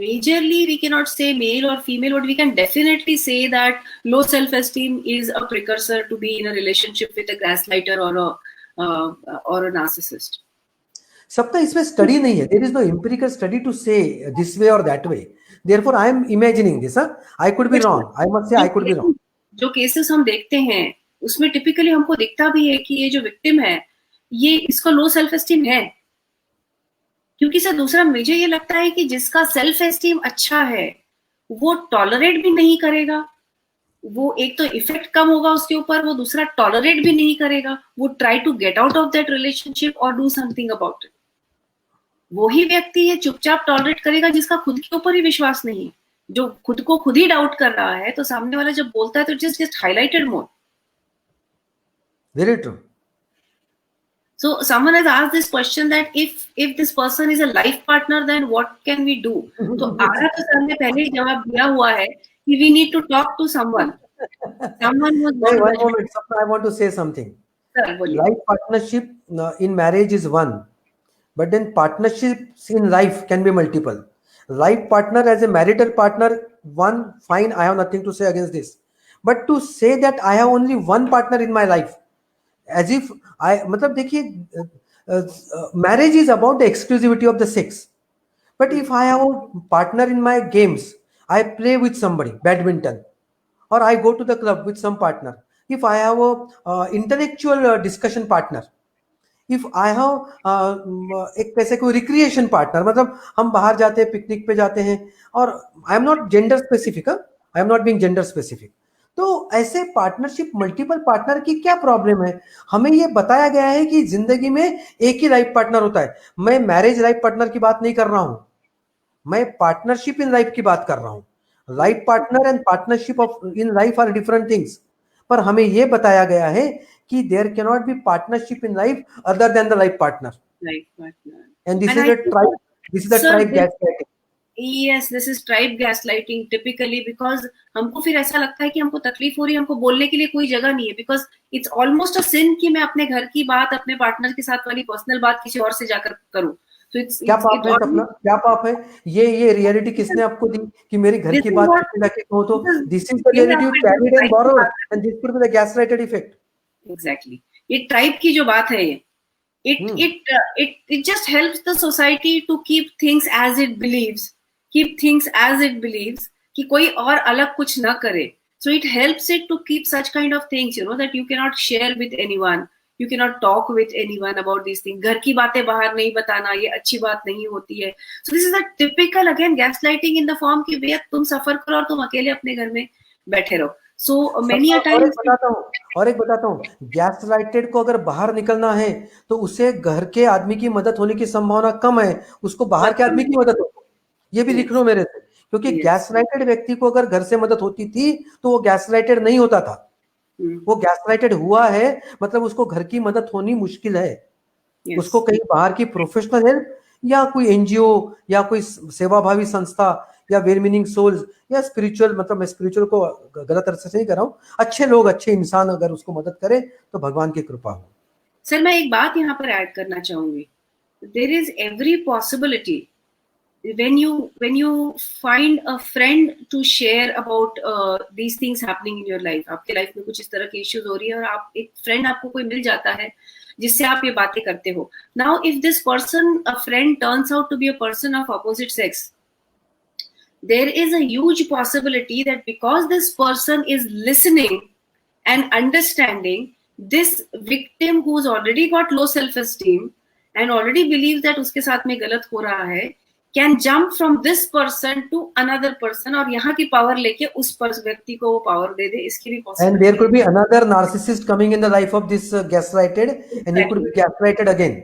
majorly we cannot say male or female, but we can definitely say that low self-esteem is a precursor to be in a relationship with a gaslighter or a narcissist. सबका इसमें स्टडी नहीं है. There is no empirical study to say this way or that way. Therefore, I am imagining this. I could be wrong. I must say I could be wrong. जो केसेस हम देखते हैं उसमें टिपिकली हमको दिखता भी है कि ये जो विक्टिम है ये इसको लो सेल्फ एस्टीम है, क्योंकि सर दूसरा मुझे ये लगता है कि जिसका सेल्फ एस्टीम अच्छा है वो टॉलरेट भी नहीं करेगा. वो एक तो इफेक्ट कम होगा उसके ऊपर, वो दूसरा टॉलरेट भी नहीं करेगा. वो try to get out of that relationship और डू समथिंग अबाउट इट. वही व्यक्ति है चुपचाप टॉलरेट करेगा जिसका खुद के ऊपर ही विश्वास नहीं है, जो खुद को खुद ही डाउट कर रहा है. तो सामने वाला जब बोलता है तो just highlighted more. Very true. So someone has asked this question that if this person is a life partner, then what can we do? तो आरा तो सर ने पहले ही जवाब दिया हुआ है कि we need to talk to someone. Someone who's not. One moment, I want to say something. Sir, बोलिए. Life partnership in marriage is one, but then partnerships in life can be multiple. Life partner as a marital partner, one, fine, I have nothing to say against this. But to say that I have only one partner in my life, as if मतलब देखिए marriage is about the exclusivity of the sex. But if I have a partner in my games, I play with somebody, badminton, or I go to the club with some partner. If I have a intellectual discussion partner, if I have एक कैसे कोई रिक्रिएशन पार्टनर, मतलब हम बाहर जाते हैं, पिकनिक पे जाते हैं, और आई am not gender specific, I am not being gender specific. तो ऐसे पार्टनरशिप, मल्टीपल पार्टनर की क्या प्रॉब्लम है? हमें ये बताया गया है कि जिंदगी में एक ही लाइफ पार्टनर होता है. मैं मैरिज लाइफ पार्टनर की बात नहीं कर रहा हूं, मैं पार्टनरशिप इन लाइफ की बात कर रहा हूं. Life partner and partnership of in life are different things. पर हमें ये बताया गया है कि there can not be partnership in life other than the life partner. And this is the tribe gaslighting. Yes, this is tribe gaslighting typically, because हमको फिर ऐसा लगता है कि हमको तकलीफ हो रही है, हमको बोलने के लिए कोई जगह नहीं है, because it's almost a sin कि मैं अपने घर की बात, अपने पार्टनर के साथ वाली पर्सनल बात किसी और से जाकर करूं. So क्या पाप है सपना? क्या पाप है? ये रियलिटी किसने आपको दी कि मेरी घर की बात किसी जाके कहो? तो this is the reality you carried and borrowed, and this could be the gaslighted effect. Exactly, ये ट्राइब की जो बात है, it just helps the society to keep things as it believes. Keep things as it believes, कि कोई और अलग कुछ ना करे. So it helps it to keep such kind of things, you know, that you cannot share with anyone, you cannot talk with anyone about these things. घर की बातें बाहर नहीं बताना, ये अच्छी बात नहीं होती है. So this is a typical again gaslighting in the form कि भैया तुम सफर करो और तुम अकेले अपने घर में बैठे रहो. So many a times. और एक बताता हूँ, गैसलाइटेड को अगर बाहर निकलना है तो उसे घर के आदमी की मदद होने की संभावना कम है, उसको बाहर के आदमी की मदद हो. ये भी लिख लो मेरे से, क्योंकि गैसलाइटेड व्यक्ति को अगर घर से मदद होती थी तो वो गैसलाइटेड नहीं होता था. वो गैसलाइटेड हुआ है मतलब उसको घर की मदद होनी मुश्किल है. उसको कहीं बाहर की प्रोफेशनल हेल्प या कोई एनजीओ या कोई सेवाभावी संस्था या वेल मीनिंग सोल्स या स्पिरिचुअल, मतलब मैं स्पिरिचुअल को गलत तरह से नहीं कर रहा हूँ, अच्छे लोग, अच्छे इंसान अगर उसको मदद करे तो भगवान की कृपा हो. सर मैं एक बात यहाँ पर ऐड करना चाहूंगी. There is every possibility when you find a friend to share about these things happening in your life, आपके लाइफ में कुछ इस तरह की इश्यूज हो रही है और आप एक फ्रेंड आपको कोई मिल जाता है जिससे आप ये बातें करते हो. Now if this person, a friend, turns out to be a person of opposite sex, there is a huge possibility that because this person is listening and understanding, this victim who's already got low self-esteem and already believes that उसके साथ में गलत हो रहा है, can jump from this person to another person और यहाँ की power लेके उस व्यक्ति को वो power दे दे, इसकी भी possibility. And there could be another narcissist coming in the life of this gaslighted, and he could be gaslighted again.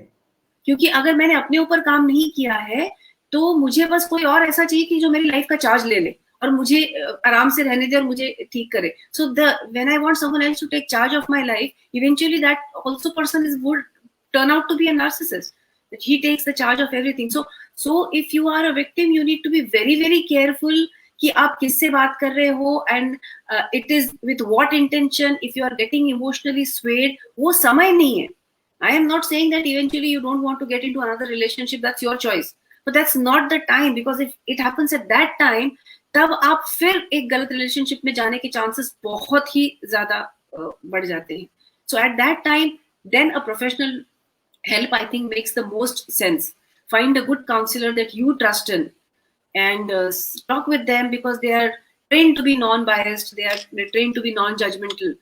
क्योंकि अगर मैंने अपने ऊपर काम नहीं किया है तो मुझे बस कोई और ऐसा चाहिए कि जो मेरी लाइफ का चार्ज ले ले और मुझे आराम से रहने दे और मुझे ठीक करे. So when I want someone else to take charge of my life, eventually that also person would turn out to be a narcissist. That he takes the charge of everything. So if you are a victim, you need to be very very careful कि आप किससे बात कर रहे हो and it is with what intention. If you are getting emotionally swayed, वो समय नहीं है. I am not saying that eventually you don't want to get into another relationship. That's your choice. But that's not the time, because if it happens at that time, तब आप फिर एक गलत रिलेशनशिप में जाने के चांसेस बहुत ही ज्यादा बढ़ जाते हैं. So at that time, then a professional help, I think, makes the most sense. Find a good counselor that you trust in and talk with them, because they are trained to be non-biased, they are trained to be non-judgmental,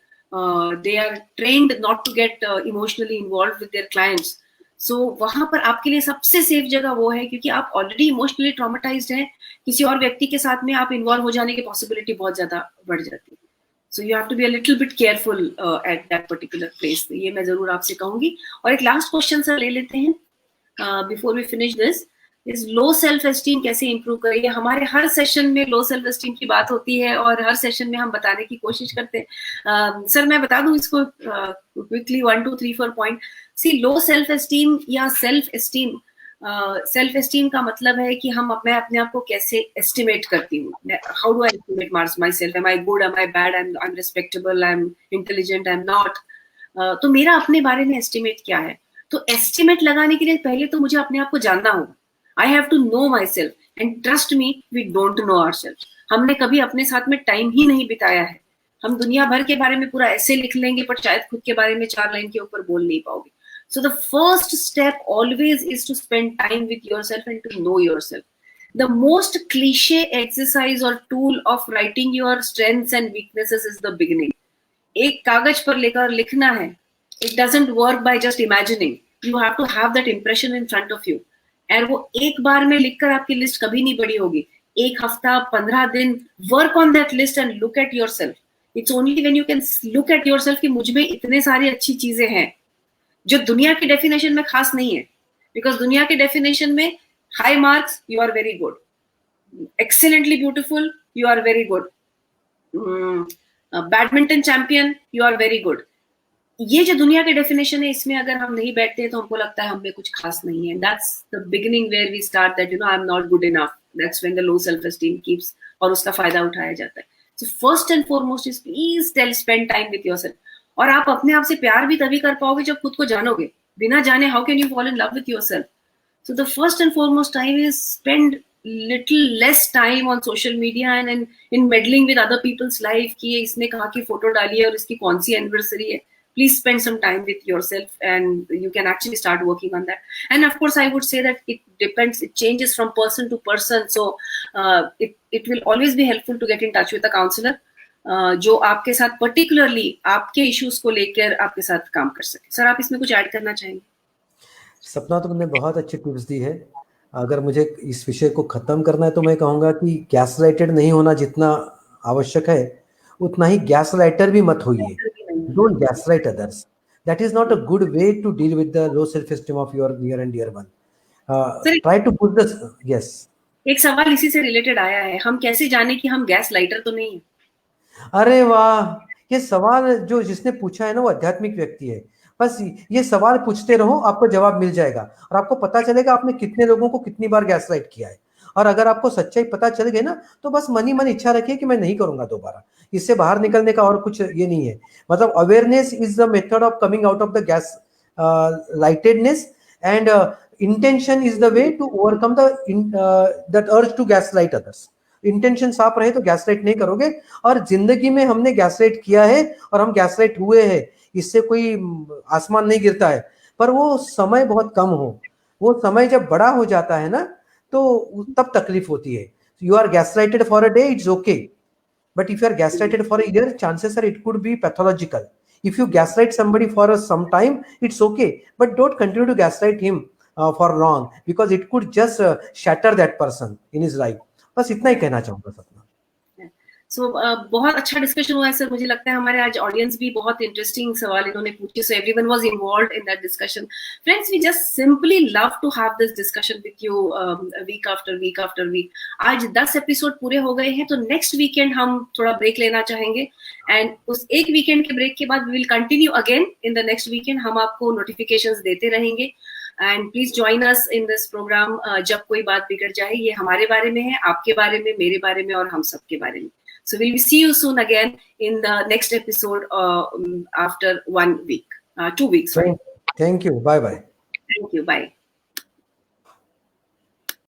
they are trained not to get emotionally involved with their clients. So वहां पर आपके लिए सबसे सेफ जगह वो है, क्योंकि आप ऑलरेडी इमोशनली ट्रॉमेटाइज्ड हैं, किसी और व्यक्ति के साथ में आप इन्वॉल्व हो जाने की पॉसिबिलिटी बहुत ज्यादा बढ़ जाती है. So you have to be a little bit careful at that particular place. ये मैं जरूर आपसे कहूंगी. और एक लास्ट क्वेश्चन सर ले लेते हैं बिफोर वी फिनिश दिस. इस लो सेल्फ एस्टीम कैसे इंप्रूव करें? हमारे हर सेशन में लो सेल्फ एस्टीम की बात होती है और हर सेशन में हम बताने की कोशिश करते हैं. सर मैं बता दूं इसको क्विकली 1 2 3 4 पॉइंट. सी, लो सेल्फ एस्टीम या सेल्फ एस्टीम, सेल्फ एस्टीम का मतलब है कि मैं अपने आप को कैसे एस्टिमेट करती हूँ. How do I estimate my self? Am I good, am I bad, I am respectable, I am intelligent, I am not. तो मेरा अपने बारे में एस्टिमेट क्या है? तो एस्टिमेट लगाने के लिए पहले तो मुझे अपने आप को जानना होगा. I have to know myself, and trust me, we don't know ourselves. हमने कभी अपने साथ में टाइम ही नहीं बिताया है. हम दुनिया भर के बारे में पूरा ऐसे लिख लेंगे, पर शायद खुद के बारे में 4 लाइन के ऊपर बोल नहीं पाओगे. So the first step always is to spend time with yourself and to know yourself. The most cliche exercise or tool of writing your strengths and weaknesses is the beginning. एक कागज पर लेकर लिखना है. It doesn't work by just imagining. You have to have that impression in front of you. और वो एक बार में लिखकर आपकी लिस्ट कभी नहीं बड़ी होगी. एक हफ्ता, 15 दिन, work on that list and look at yourself. It's only when you can look at yourself कि मुझ में इतने सारी अच्छी चीजें हैं जो दुनिया की डेफिनेशन में खास नहीं है. बिकॉज दुनिया की डेफिनेशन में high marks, you are very good, excellently beautiful, you are very good, badminton champion, you are very good. ये जो दुनिया के डेफिनेशन है, इसमें अगर हम नहीं बैठते हैं तो हमको लगता है हम में कुछ खास नहीं है. That's the beginning where we start that I am not good enough. That's when the low self esteem keeps, और उसका फायदा उठाया जाता है. So first and foremost is please spend time with yourself. और आप अपने आप से प्यार भी तभी कर पाओगे जब खुद को जानोगे. बिना जाने how can you fall in love with yourself? So the first and foremost time is spend little less time on social media and in meddling with other people's life कि इसने कहा कि फोटो डाली है और इसकी कौन सी एनिवर्सरी है. Please spend some time with yourself and you can actually start working on that. And of course I would say that it depends, it changes from person to person. So it will always be helpful to get in touch with a counselor जो आपके साथ particularly आपके issues को लेकर आपके साथ काम कर सके. सर आप इसमें कुछ ऐड करना चाहेंगे? सपना, तुमने बहुत अच्छी टिप्स दी है. अगर मुझे इस विषय को खत्म करना है तो मैं कहूँगा कि गैसलाइटेड नहीं होना जितना आवश्यक है, उतना ही गैसलाइटर भी मत होइए. Don't gaslight others. That is not a good way to deal with the low self-esteem of your near and dear one. Try to put this. Yes. एक सवाल इसी से रिलेटेड आया है. हम कैसे जाने कि हम गैस लाइटर तो नहीं है? अरे वाह, ये सवाल जो जिसने पूछा है ना वो आध्यात्मिक व्यक्ति है. बस ये सवाल पूछते रहो, आपको जवाब मिल जाएगा और आपको पता चलेगा आपने कितने लोगों को कितनी बार गैसलाइट किया है. और अगर आपको सच्चाई पता चल गई ना तो बस मन ही मन इच्छा रखिए कि मैं नहीं करूंगा दोबारा. इससे बाहर निकलने का और कुछ ये नहीं है. मतलब awareness is the method of coming out of the gaslightedness, and intention is the way to overcome that urge to gaslight others. Intention साफ रहे तो गैसलाइट नहीं करोगे। और जिंदगी में हमने गैसलाइट किया है और हम गैसलाइट हुए हैं, इससे कोई आसमान नहीं गिरता है, पर वो समय बहुत कम हो। वो समय जब बड़ा हो जाता है ना, तो तब तकलीफ होती है। You are gaslighted for a day, it's okay, but if you are gaslighted for a year, chances are it could be pathological. If you gaslight somebody for some time, it's okay, but don't continue to gaslight him for long, because it could just shatter that person in his life. बस इतना ही कहना चाहूंगा सपना। सो बहुत अच्छा डिस्कशन हुआ है सर। मुझे लगता है हमारे आज ऑडियंस भी बहुत इंटरेस्टिंग सवाल इन्होंने पूछे, so everyone was involved in that discussion. Friends, we just simply love to have this discussion with you week after week after week. आज 10 एपिसोड पूरे हो गए हैं, तो नेक्स्ट वीकेंड हम थोड़ा ब्रेक लेना चाहेंगे, एंड उस एक वीकेंड के ब्रेक के बाद we will continue again in the next weekend. हम आपको नोटिफिकेशंस देते रहेंगे, and please join us in this programme जब कोई बात बिगड़ जाए। ये हमारे बारे में है, आपके बारे में, मेरे बारे में और हम सबके बारे में। So we'll see you soon again in the next episode after 1 week, 2 weeks. Right? Thank you. Bye bye. Thank you. Bye.